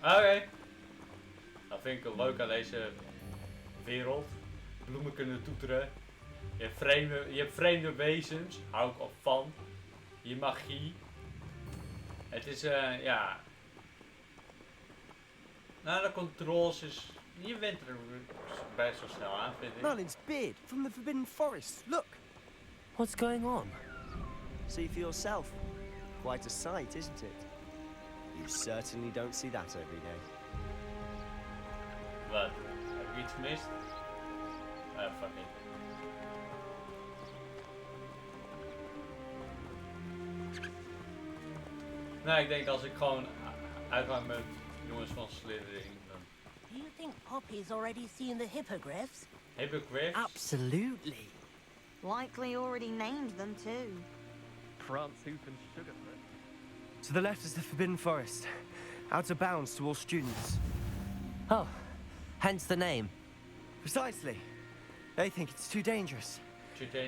Oké. Dat vind ik leuk aan deze wereld. Bloemen kunnen toeteren. Je hebt vreemde wezens. Hou ik op van. Je magie. Het is ja. Nou, de controls is... Je went er best wel snel aan, vind ik.
Merlin's beard from the Forbidden Forest. Look.
What's going on?
See for yourself. Quite a sight, isn't it? You certainly don't see that every day.
Wat? Heb ik iets gemist? Fuck it. Nou, ik denk als ik gewoon uitga met jongens van Slytherin.
Do you think Poppy's already seen the hippogriffs?
Hippogriffs?
Absolutely.
Likely already named them too.
Prantzoof and Sugarfoot.
To the left is the Forbidden Forest. Out of bounds to all students.
Oh, hence the name.
Precisely. They think it's too dangerous.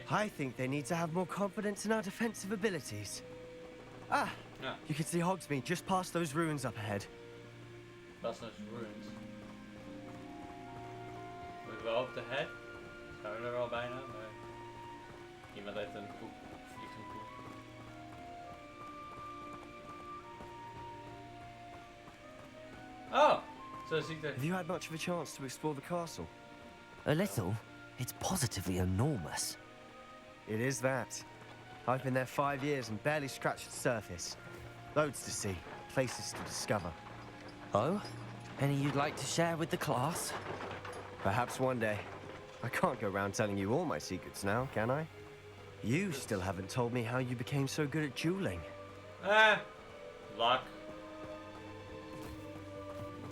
I think they need to have more confidence in our defensive abilities. Ah,
yeah.
You can see Hogsmeade just past those ruins up ahead.
Past those ruins. Moeten we op de head? Zijn we er al bijna? Maar... Iemand heeft een koek. Vliegt een koek. Oh! Zo ziet er.
Have you had much of a chance to explore the castle?
A little. It's positively enormous.
It is that. I've been there 5 years and barely scratched the surface. Loads to see, places to discover.
Oh? Any you'd like to share with the class?
Perhaps one day. I can't go around telling you all my secrets now, can I? You still haven't told me how you became so good at dueling.
Luck.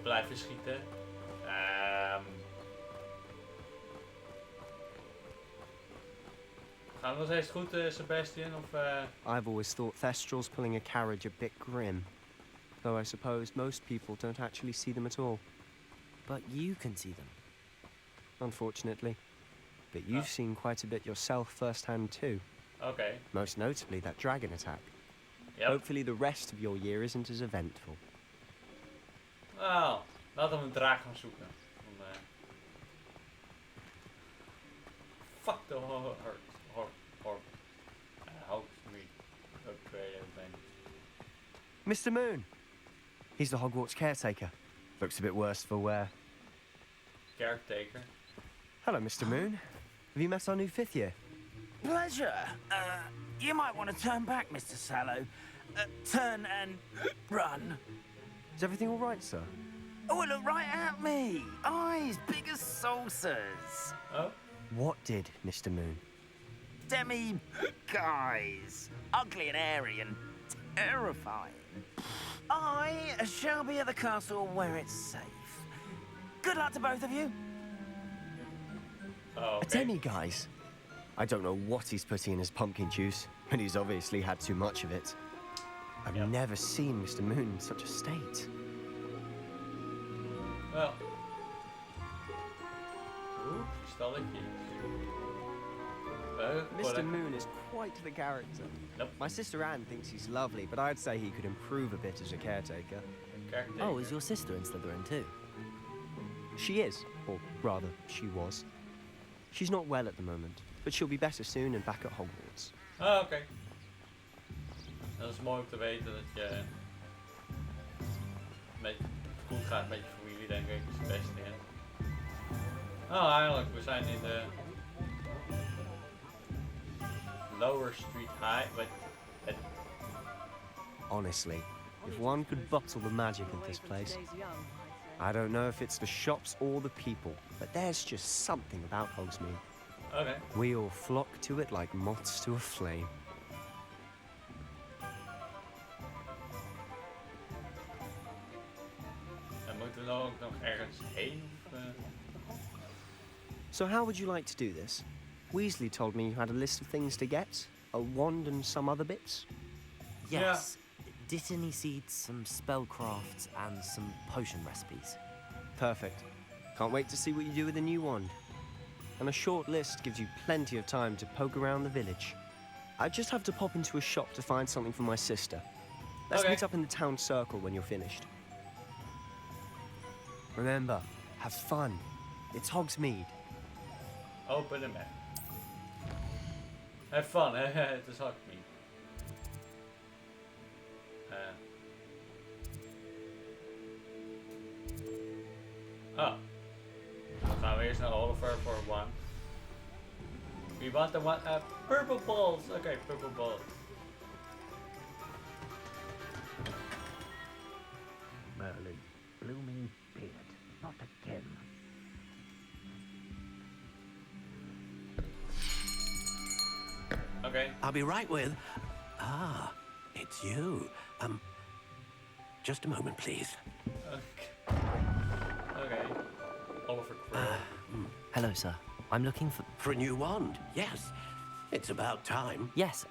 Blijven schieten. Gaan we nog steeds goed, Sebastian? Of,
I've always thought Thestrals pulling a carriage a bit grim. Though I suppose most people don't actually see them at all.
But you can see them.
Unfortunately. But you've seen quite a bit yourself firsthand too.
Okay.
Most notably that dragon attack.
Yep.
Hopefully the rest of your year isn't as eventful.
Nou, laten we een draak gaan zoeken. Fuck the Hogsmeade upgrade thing.
Mr. Moon! He's the Hogwarts caretaker. Looks a bit worse for wear.
Caretaker?
Hello, Mr. Moon. Have you met our new 5th year?
Pleasure. You might want to turn back, Mr. Sallow. Turn and run.
Is everything all right, sir?
Oh, look right at me. Eyes big as saucers.
Oh?
What did, Mr. Moon?
Guys. Ugly and airy and terrifying. I shall be at the castle where it's safe. Good luck to both of you.
Oh, okay.
A demi-guise? I don't know what he's putting in his pumpkin juice, but he's obviously had too much of it. I've never seen Mr. Moon in such a state.
Well, stalletjes.
Mr. Moon is quite the character.
Nope.
My sister Anne thinks he's lovely, but I'd say he could improve a bit as a caretaker.
Oh, is your sister in Slytherin too?
She is, or rather, she was. She's not well at the moment, but she'll be better soon and back at Hogwarts.
Ah, oké. Dat is mooi om te weten dat je met goed gaat met je familie, denk ik. Dat is het beste, hè. Oh, eigenlijk, we zijn in de Lower Street High, but
Honestly, if one could bottle the magic of this place. I don't know if it's the shops or the people, but there's just something about Hogsmeade.
Okay.
We all flock to it like moths to a flame.
En moeten we dan ook nog ergens heen? Of,
So how would you like to do this? Weasley told me you had a list of things to get, a wand and some other bits.
Yes. Didn't he seed some spellcrafts and some potion recipes?
Perfect. Can't wait to see what you do with the new wand. And a short list gives you plenty of time to poke around the village. I just have to pop into a shop to find something for my sister. Let's meet up in the town circle when you're finished. Remember, have fun. It's Hogsmeade.
Open the map. Have fun, hè? Het is Hogsmeade. Oh. Dan gaan we eerst naar Oliver voor one. We want the one, purple balls. Okay, purple balls.
Merlin, blooming beard, not again.
Okay.
I'll be right with. Ah, it's you. Just a moment, please.
Okay. Oliver Crow.
Hello, sir. I'm looking
for a new wand. Yes, it's about time.
Yes,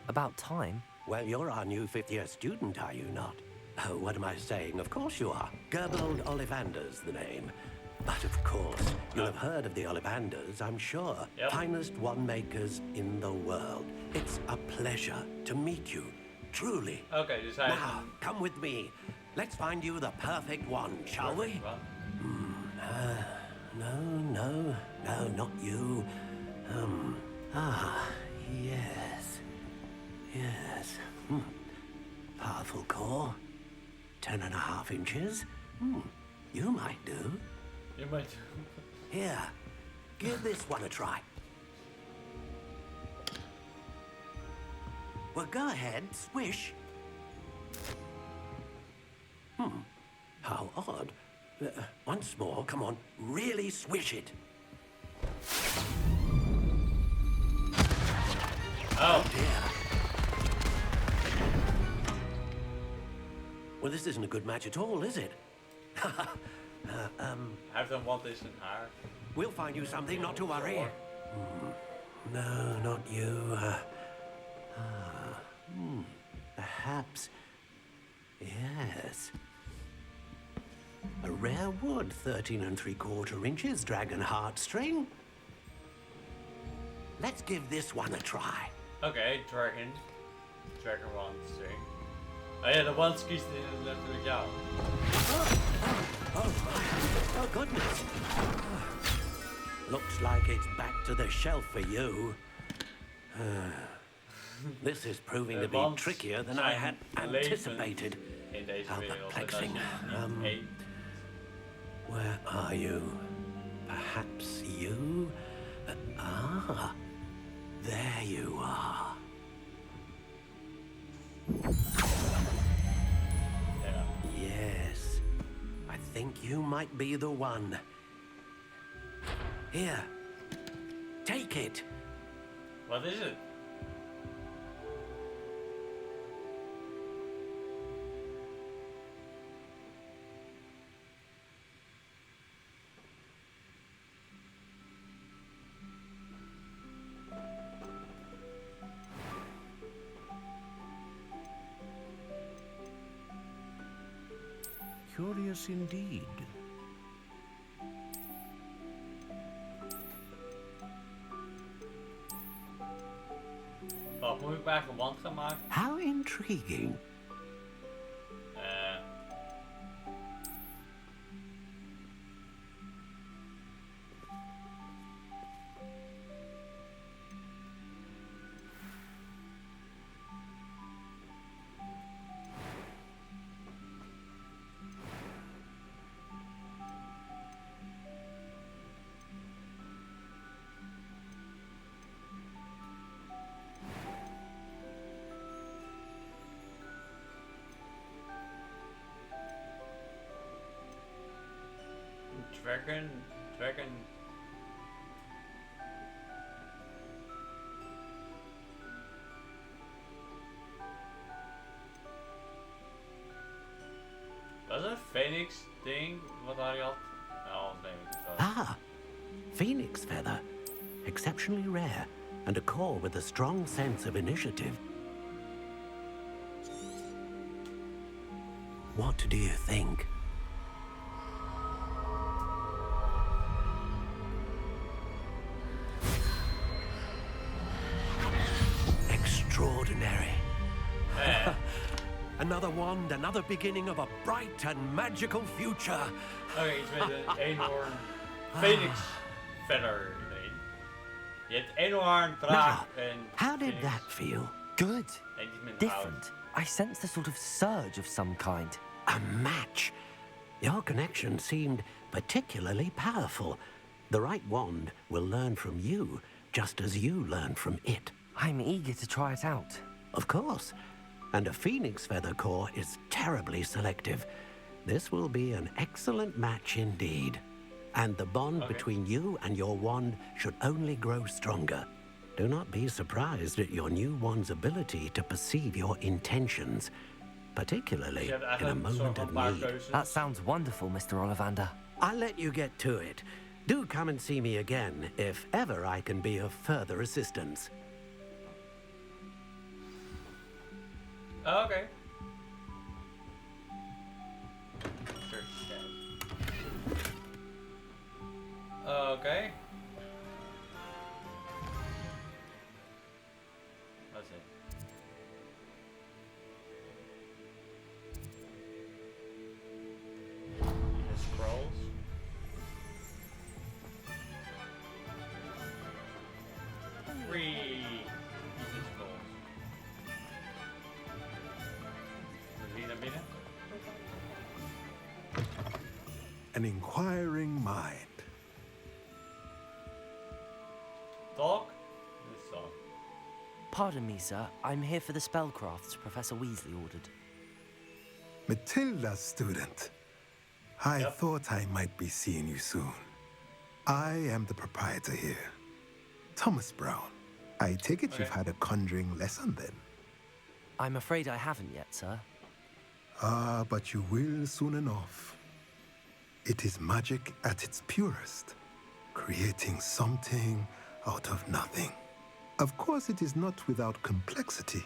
about time?
Well, you're our new fifth-year student, are you not? Oh, what am I saying? Of course you are. Gerbold Ollivander's the name. But of course, you'll have heard of the Ollivanders, I'm sure.
Yep.
Finest wand makers in the world. It's a pleasure to meet you, truly.
Okay, dus hij is
Now, come with me. Let's find you the perfect wand, shall we? No, not you. Yes. Powerful core. 10.5 inches. You might do.
You might.
Here, give this one a try. Well, go ahead, swish. How odd. Once more, come on, really swish it.
Oh
dear. Well, this isn't a good match at all, is it?
Have them want this in haar.
We'll find you something, not to worry. No, not you. Perhaps. Yes. A rare wood, 13 3/4 inches, dragon heartstring. Let's give this one a try.
Okay, dragon. Dragon one string. Oh ja, de ones kiest natuurlijk jou.
Oh goodness. Looks like it's back to the shelf for you. This is proving to be trickier than I had anticipated.
In deze
How
wereld.
perplexing. Where are you? Perhaps you? There you are.
Yeah.
Yes, I think you might be the one. Here, take it.
Wat is het?
Curious indeed.
Wat moet ik bij een wand gaan maken?
How intriguing.
Dragon. Was het een Phoenix ding wat hij had? Nou, neem ik het wel.
Ah, phoenix feather. Exceptionally rare, and a core with a strong sense of initiative. What do you think? Extraordinary. Another wand, another beginning of a bright and magical future.
Oké, iets met een eenhoorn. Phoenix feather. Nee. Je hebt eenhoorn, draak en...
How did that feel? Good.
En iets met
Different. I sensed a sort of surge of some kind.
A match. Your connection seemed particularly powerful. The right wand will learn from you, just as you learn from it.
I'm eager to try it out.
Of course. And a phoenix feather core is terribly selective. This will be an excellent match indeed. And the bond between you and your wand should only grow stronger. Do not be surprised at your new wand's ability to perceive your intentions, particularly in a moment of need.
That sounds wonderful, Mr. Ollivander.
I'll let you get to it. Do come and see me again if ever I can be of further assistance.
Okay. Okay. That's it. The scrolls. Free. Easy scrolls. Wie naar binnen?
An inquiring mind.
Talk? This song.
Pardon me, sir. I'm here for the spellcrafts Professor Weasley ordered.
Matilda's student. I thought I might be seeing you soon. I am the proprietor here, Thomas Brown. I take it you've had a conjuring lesson then?
I'm afraid I haven't yet, sir.
Ah, but you will soon enough. It is magic at its purest, creating something out of nothing. Of course, it is not without complexity,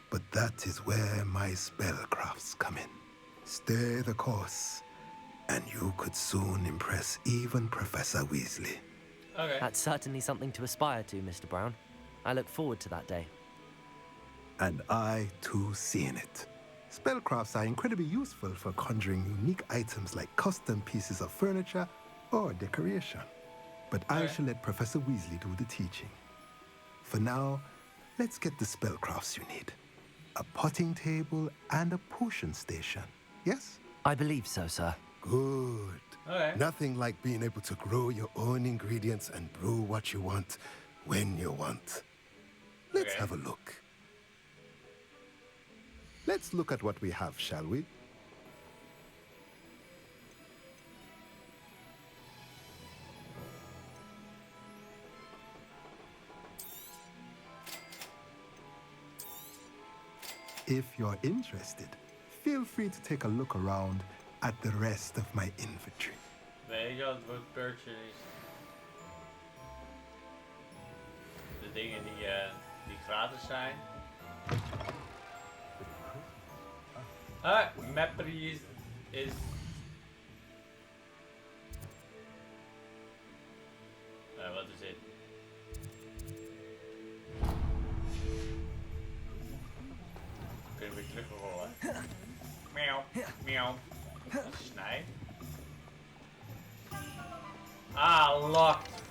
but that is where my spellcrafts come in. Stay the course, and you could soon impress even Professor Weasley.
Okay.
That's certainly something to aspire to, Mr. Brown. I look forward to that day.
And I, too, seeing it. Spellcrafts are incredibly useful for conjuring unique items like custom pieces of furniture or decoration. But I shall let Professor Weasley do the teaching. For now, let's get the spellcrafts you need. A potting table and a potion station, yes?
I believe so, sir.
Good. Nothing like being able to grow your own ingredients and brew what you want when you want. Let's have a look. Let's look at what we have, shall we? If you're interested, feel free to take a look around at the rest of my inventory.
Weet je wat het purchase? De dingen die gratis zijn. Ah, Mappery is... Wat is dit? weer terugrollen. Miauw, miauw. Snij. Ah, locked.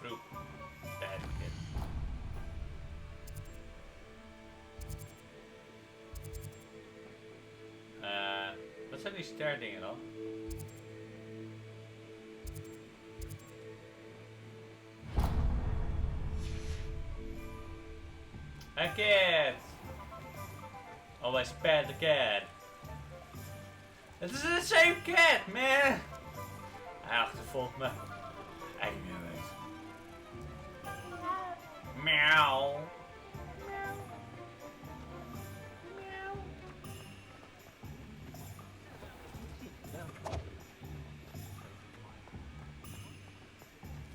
Vroeg. Bad kid. Wat zijn die sterdingen dan? A cat! Always pet the cat. This is the same cat, man! Hij achtervolgt me. Hij niet meer weet. Miauw.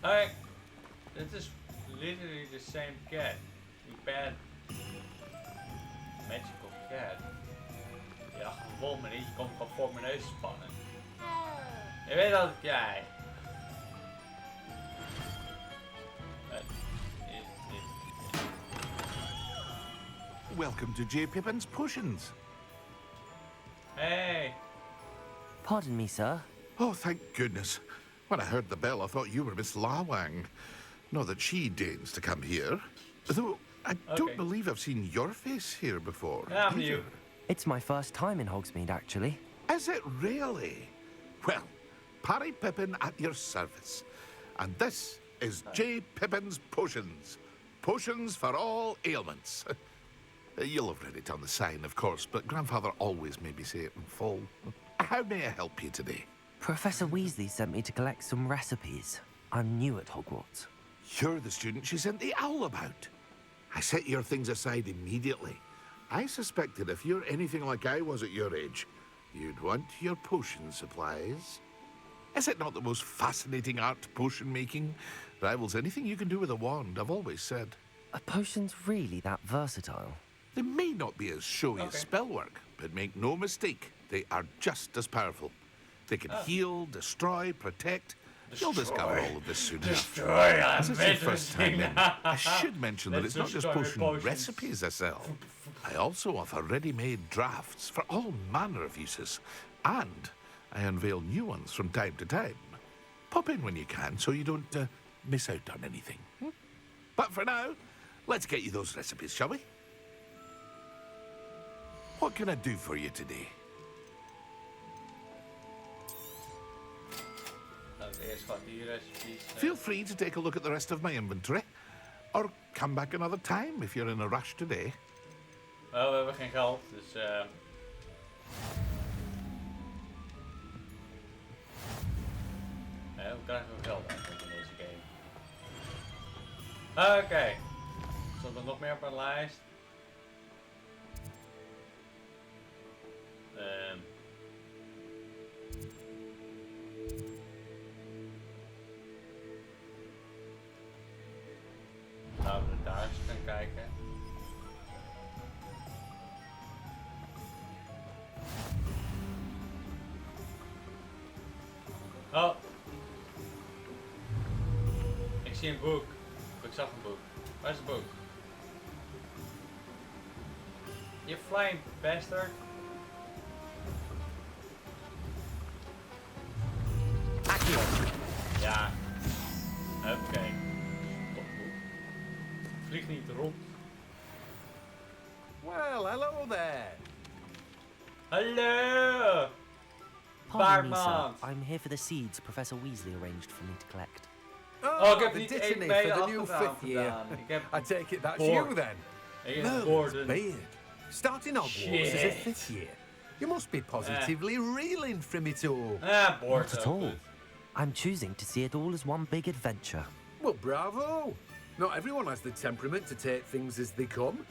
Alright. This is literally the same cat. You bad magical cat. Je achtervolgt me niet, je komt gewoon voor mijn neus spannen. Je weet dat het jij.
Welcome to J. Pippin's Potions.
Hey.
Pardon me, sir.
Oh, thank goodness. When I heard the bell, I thought you were Miss Lawang. Not that she deigns to come here. Though, I don't believe I've seen your face here before.
Yeah, I'm new.
It's my first time in Hogsmeade, actually.
Is it really? Well, Parry Pippin at your service. And this is J. Pippin's Potions. Potions for all ailments. You'll have read it on the sign, of course, but Grandfather always made me say it in full. How may I help you today?
Professor Weasley sent me to collect some recipes. I'm new at Hogwarts.
You're the student she sent the owl about. I set your things aside immediately. I suspected if you're anything like I was at your age, you'd want your potion supplies. Is it not the most fascinating art, potion making? Rivals anything you can do with a wand, I've always said.
Are potions really that versatile?
They may not be as showy as spellwork, but make no mistake, they are just as powerful. They can heal, destroy, protect. You'll discover all of this soon enough. As it's your first time in, I should mention that it's not just potion recipes I sell. I also offer ready-made drafts for all manner of uses, and I unveil new ones from time to time. Pop in when you can so you don't miss out on anything. But for now, let's get you those recipes, shall we? What can I do for you today? Feel free to take a look at the rest of my inventory. Or come back another time if you're in a rush today.
Wel, we hebben geen geld, dus nee, we krijgen ook geld eigenlijk in deze game. Oké. Stond er nog meer op mijn lijst? Laten we daar eens gaan kijken. Oh. Ik zie een boek. Ik zag een boek. Waar is het boek? You flying bastard. Ja. Oké. Topboek. Vlieg niet rond.
Well, hello there.
Hallo.
Pardon me, sir. I'm here for the seeds Professor Weasley arranged for me to collect.
Oh, ik heb
the
niet
Dittany
één
for the new fifth year. I take it that's you then. Merlin's beard. Starting Hogwarts as a fifth year. You must be positively reeling from it all.
Bored.
Not at all. I'm choosing to see it all as one big adventure.
Well, bravo. Not everyone has the temperament to take things as they come.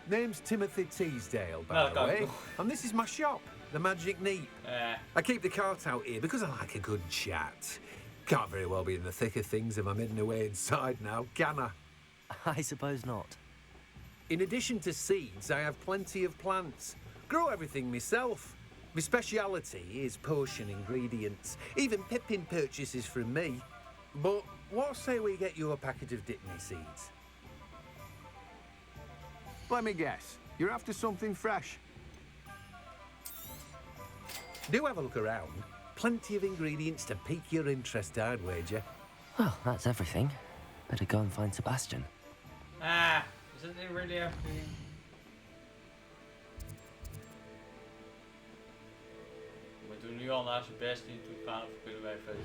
Name's Timothy Teasdale, by the way. And this is my shop, the Magic Neep. I keep the cart out here because I like a good chat. Can't very well be in the thick of things if I'm hidden away inside now, can I?
I suppose not.
In addition to seeds, I have plenty of plants. Grow everything myself. My speciality is potion ingredients. Even Pippin purchases from me. But what say we get you a packet of Dittany seeds?
Let me guess.
You're after something fresh.
Do have a look around. Plenty of ingredients to pique your interest, I'd wager.
Well, that's everything. Better go and find Sebastian.
Ah, isn't it really everything? We doen nu al naar zijn best in toe gaan, of kunnen wij even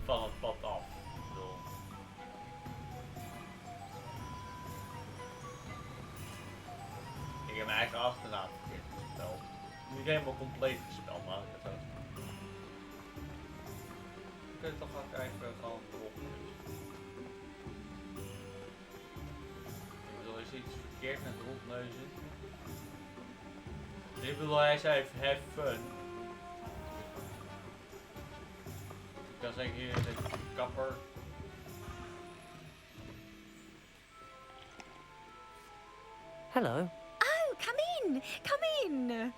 van het pad af. Ik bedoel. Ik heb mijn eigen achternaam verkeerd gespeld. Niet helemaal compleet gespeld, maar ik het ook. We kunnen toch ook even gewoon erop. Ik bedoel, is iets verkeerd met rondneuzen? Ik bedoel, hij zei have fun. Ik kan zeggen hier de kapper.
Oh,
Hello.
come in, come in.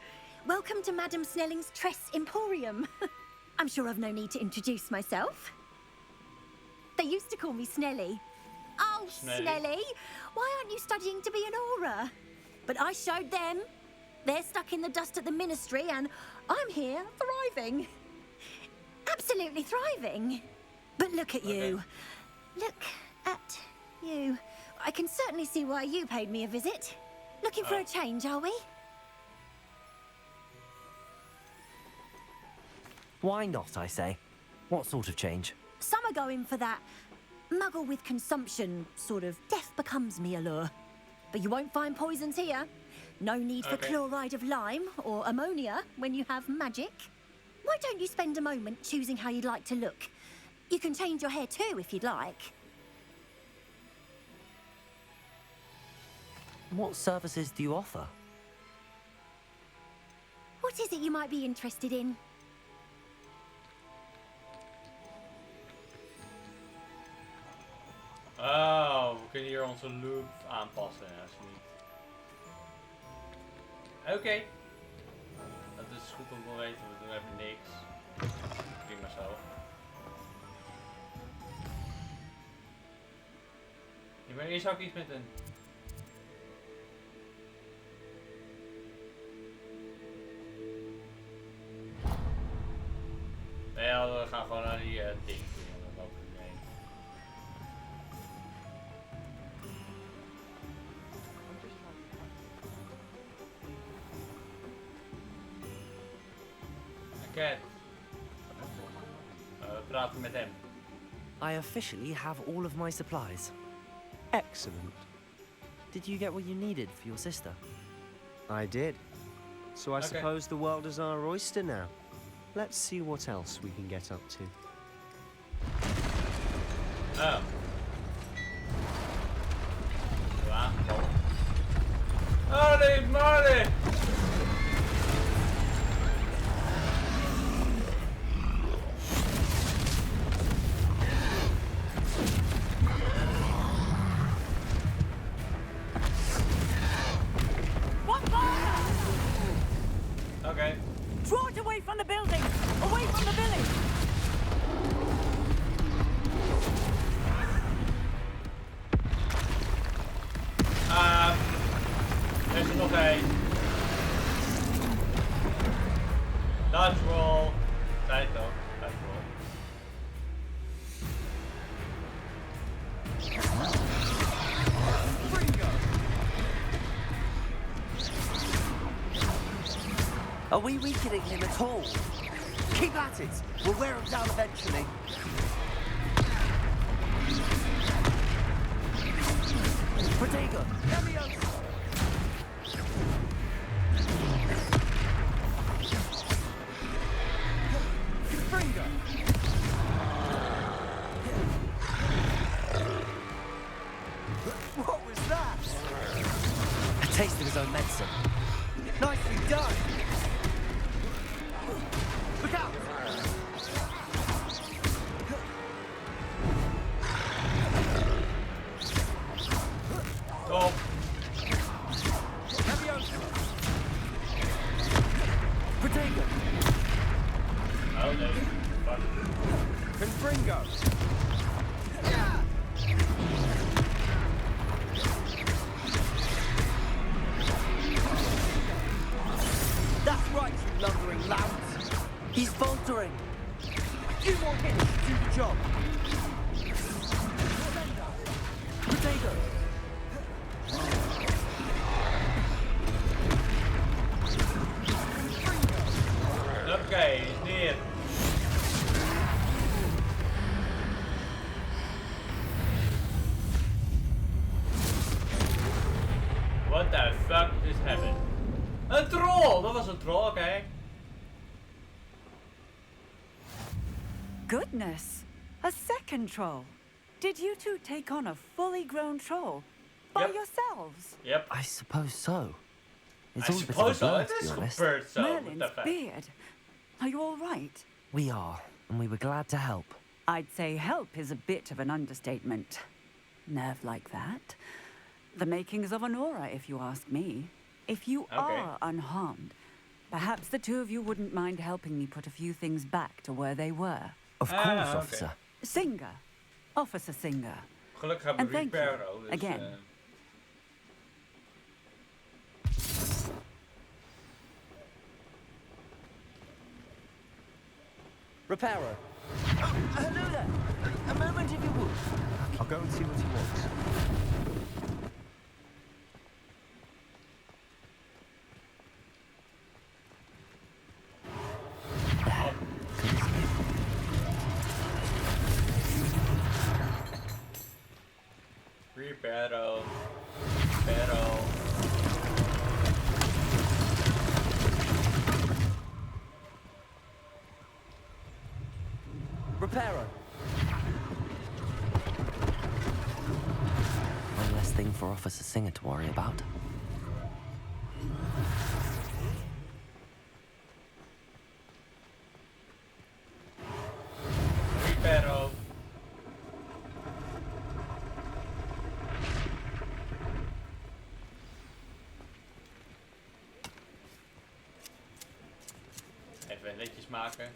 Welcome to Madame Snelling's Tress Emporium. I'm sure I've no need to introduce myself. They used to call me Snelly. Oh, Snelly, why aren't you studying to be an aura? But I showed them. They're stuck in the dust at the ministry and I'm here thriving. Absolutely thriving. But look at you. Look at you. I can certainly see why you paid me a visit. Looking for a change, are we?
Why not, I say? What sort of change?
Some are going for that muggle with consumption, sort of death becomes me allure. But you won't find poisons here. No need for chloride of lime or ammonia when you have magic. Why don't you spend a moment choosing how you'd like to look? You can change your hair too if you'd like.
What services do you offer?
What is it you might be interested in?
Oh, we kunnen hier onze look aanpassen alsjeblieft. Oké. Dat is goed om te weten, we doen even niks. Prima zo. Ja, maar eerst ook iets met een... Ja, we gaan gewoon naar die ding toe en dan lopen we heen. Oké. We praten met hem.
I officially have all of my supplies.
Excellent.
Did you get what you needed for your sister?
I did. So I suppose the world is our oyster now. Let's see what else we can get up to.
Oh. Holy moly! Okay.
Draw it away from the building! Away from the village!
Er is nog één. Dodge roll. Tijd ook. Dodge roll.
Are we weakening him at all? Keep at it. We'll wear him down eventually. Protego, what was that?
A taste of his own medicine.
Nicely done. Look out!
Oh.
Protego.
Oh no. Fuck.
Confringo.
What the fuck just happened? Een troll! Dat was een troll, oké.
Goodness! A second troll. Did you two take on a fully grown troll? By yourselves?
Yep.
I suppose so. It's
I
all a bit of
suppose
a
so.
blur,
It
to
is
be honest.
compared so.
Merlin's beard. Are you all right?
We are, and we were glad to help.
I'd say help is a bit of an understatement. Nerve like that. The makings of an aura, if you ask me. If you are unharmed, perhaps the two of you wouldn't mind helping me put a few things back to where they were.
Of course, officer.
Singer. Officer Singer.
Gelukkig hebben
And
we
thank you,
Reparo, dus,
again.
Reparo.
Oh, hello there. A moment if you would.
I'll go and see what he wants.
Reparo. Reparo.
Reparo.
One less thing for Officer Singer to worry about.
Reparo. Even netjes maken.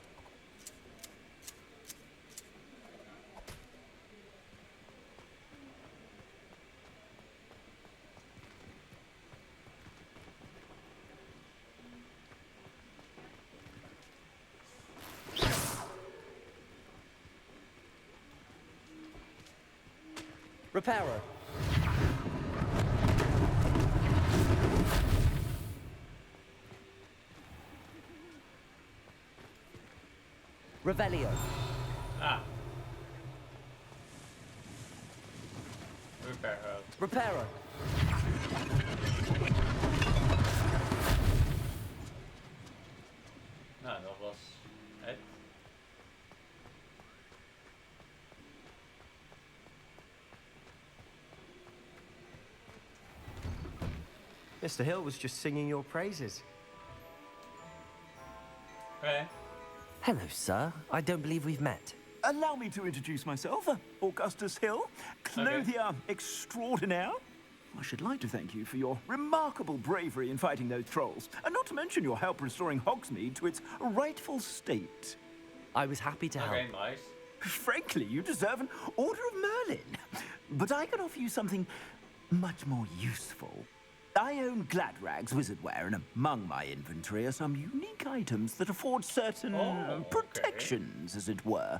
Reparo. Revelio.
Ah. Reparo.
Reparo.
Nou, dat was het.
Mr. Hill was just singing your praises.
Okay.
Hello, sir. I don't believe we've met.
Allow me to introduce myself, Augustus Hill, clothier extraordinaire. I should like to thank you for your remarkable bravery in fighting those trolls, and not to mention your help restoring Hogsmeade to its rightful state.
I was happy to help.
Okay, nice.
Frankly, you deserve an Order of Merlin. But I can offer you something much more useful. I own Gladrag's wizardware, and among my inventory are some unique items that afford certain protections, as it were.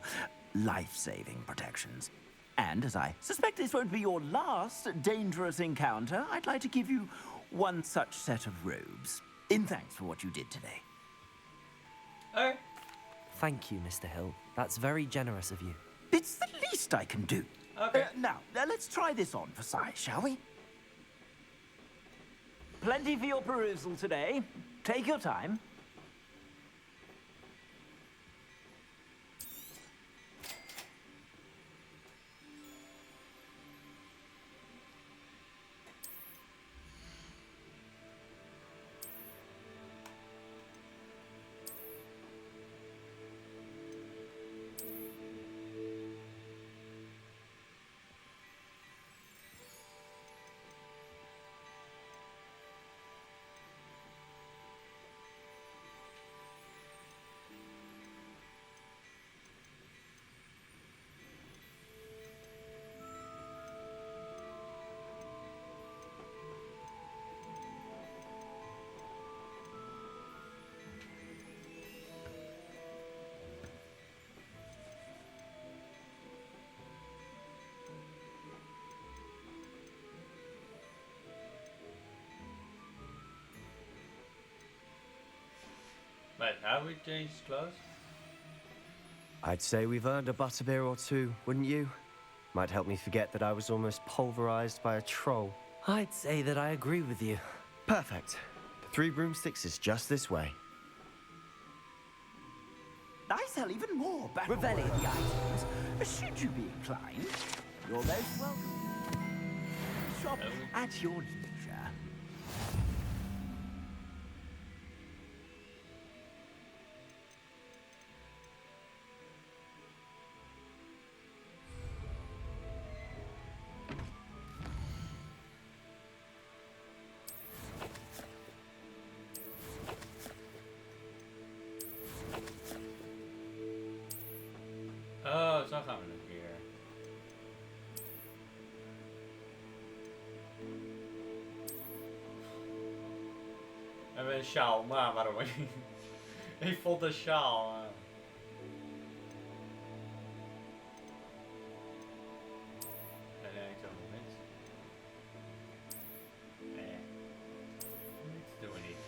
Life-saving protections. And as I suspect this won't be your last dangerous encounter, I'd like to give you one such set of robes, in thanks for what you did today.
Okay.
Thank you, Mr. Hill. That's very generous of you.
It's the least I can do.
Okay.
Now, let's try this on for size, shall we? Plenty for your perusal today. Take your time.
Wait, have we changed clothes?
I'd say we've earned a butterbeer or two, wouldn't you? Might help me forget that I was almost pulverized by a troll.
I'd say that I agree with you.
Perfect. The Three Broomsticks is just this way.
I sell even more Revelli items. Should you be inclined, you're most welcome. Shop at your leisure.
Oh, zo gaan we het weer. We hebben een sjaal, maar waarom niet? Ik vond een sjaal. Nee, ik zou nog niet. Nee. Dat doen we niet.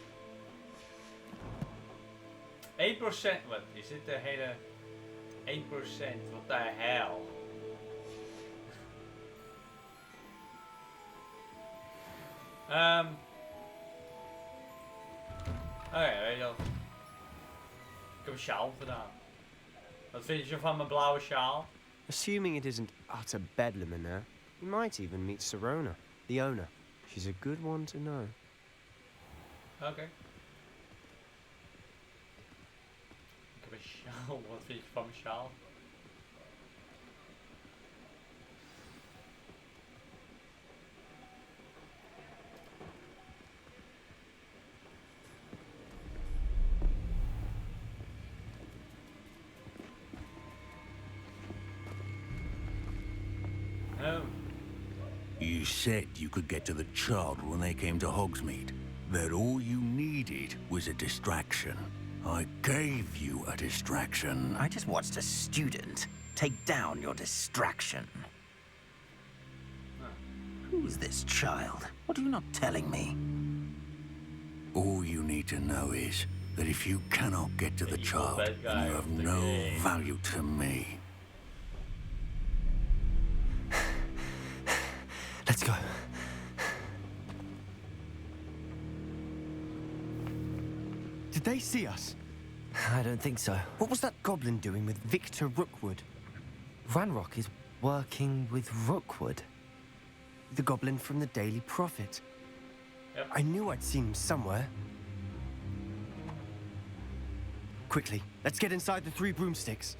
1%, wat is dit de hele... 1%, wat de hel. Oké, weet je wel. Ik heb een sjaal gedaan. Wat vind je van mijn blauwe sjaal?
Assuming it isn't utter bedlam in there, you might even meet Sirona, the owner. She's a good one to know.
Oké. Ik heb een sjaal. Wat vind je van mijn sjaal? Oh.
You said you could get to the child when they came to Hogsmeade. That all you needed was a distraction. I gave you a distraction.
I just watched a student take down your distraction. Who's this child? What are you not telling me?
All you need to know is that if you cannot get to the child, then you have no value to me.
Let's go. Did they see us?
I don't think so.
What was that goblin doing with Victor Rookwood?
Ranrock is working with Rookwood.
The goblin from the Daily Prophet.
Yep.
I knew I'd seen him somewhere. Quickly, let's get inside the Three Broomsticks.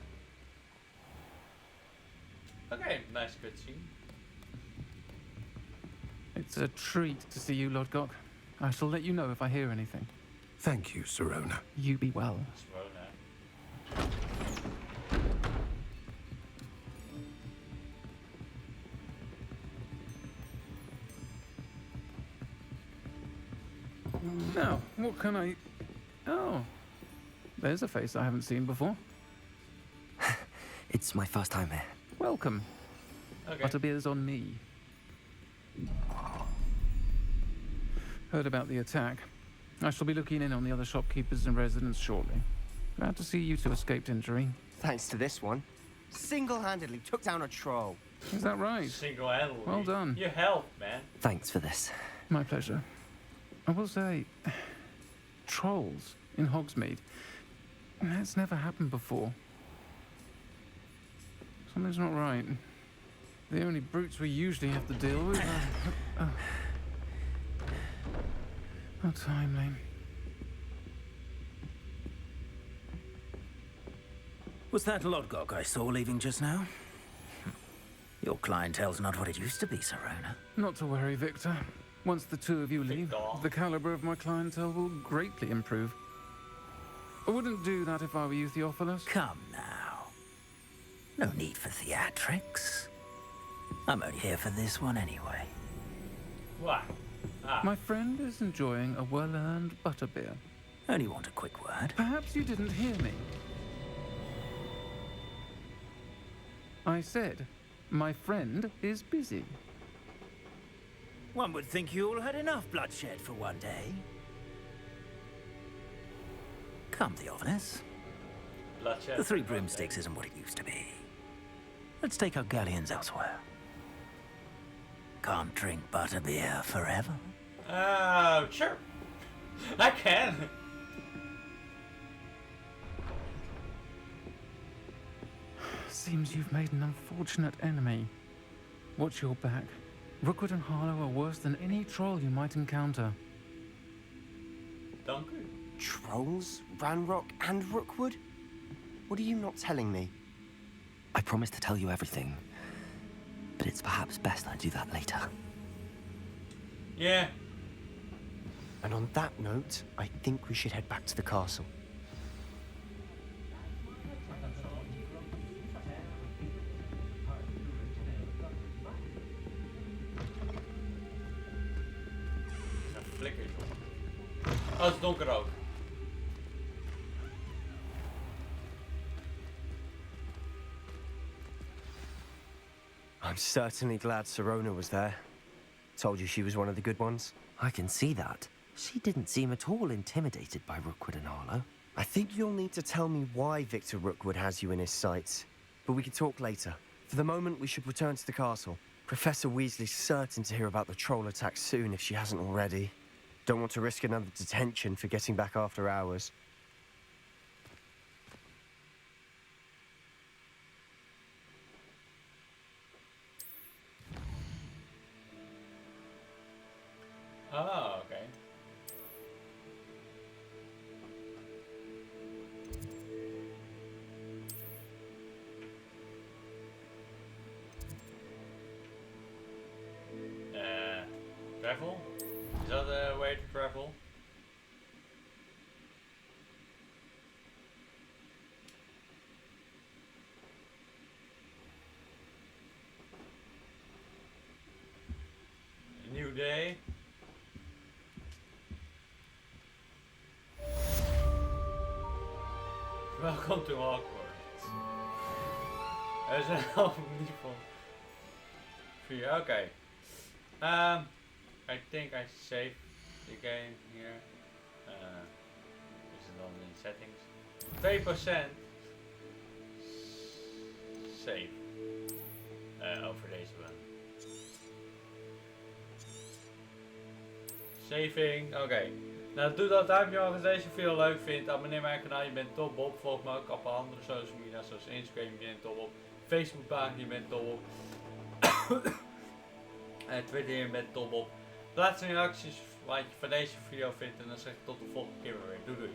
Okay, nice cutscene.
It's a treat to see you, Lodgok. I shall let you know if I hear anything.
Thank you, Sirona.
You be well. Now, what can I... Oh, there's a face I haven't seen before.
It's my first time here.
Welcome.
Okay.
Butterbeer's on me. Heard about the attack. I shall be looking in on the other shopkeepers and residents shortly. Glad to see you two escaped injury.
Thanks to this one. Single-handedly took down a troll.
Is that right?
Single-handedly.
Well done.
You helped, man.
Thanks for this.
My pleasure. I will say, trolls in Hogsmeade. That's never happened before. Something's not right. The only brutes we usually have to deal with are... How timely.
Was that Lodgok I saw leaving just now? Your clientele's not what it used to be, Sirona.
Not to worry, Victor. Once the two of you leave, the caliber of my clientele will greatly improve. I wouldn't do that if I were you, Theophilus.
Come now. No need for theatrics. I'm only here for this one anyway.
What?
My friend is enjoying a well-earned butterbeer.
Only want a quick word.
Perhaps you didn't hear me. I said, my friend is busy.
One would think you all had enough bloodshed for one day. Come, Theophilus.
Bloodshed.
The Three Broomsticks isn't what it used to be. Let's take our galleons elsewhere. Can't drink butterbeer forever.
Sure. I can.
Seems you've made an unfortunate enemy. Watch your back. Rookwood and Harlow are worse than any troll you might encounter.
Dank u.
Trolls, Ranrock, and Rookwood? What are you not telling me?
I promised to tell you everything, but it's perhaps best I do that later.
Yeah.
And on that note, I think we should head back to the castle.
Een flikkertje op. Oh, het is donker ook.
I'm certainly glad Sirona was there. Told you she was one of the good ones.
I can see that. She didn't seem at all intimidated by Rookwood and Harlow.
I think you'll need to tell me why Victor Rookwood has you in his sights. But we can talk later. For the moment, we should return to the castle. Professor Weasley's certain to hear about the troll attack soon if she hasn't already. Don't want to risk another detention for getting back after hours.
Oh, okay. Travel? Is that a way to travel? A new day. Welcome to Hogwarts. Er zijn al in ieder geval 4. Okay. I think I saved the game here. Is it on in settings? 2% save. Over deze one. Saving, oké. Nou, doe dat duimpje omhoog als deze video leuk vindt. Abonneer mijn kanaal, Jebenttopbob. Volg me ook op andere social media zoals Instagram, Jebenttopbob. Facebookpagina, Jebenttopbob. Twitter, Jebenttopbob. Laat zijn reacties wat je van deze video vindt en dan zeg ik tot de volgende keer weer. Doei doei.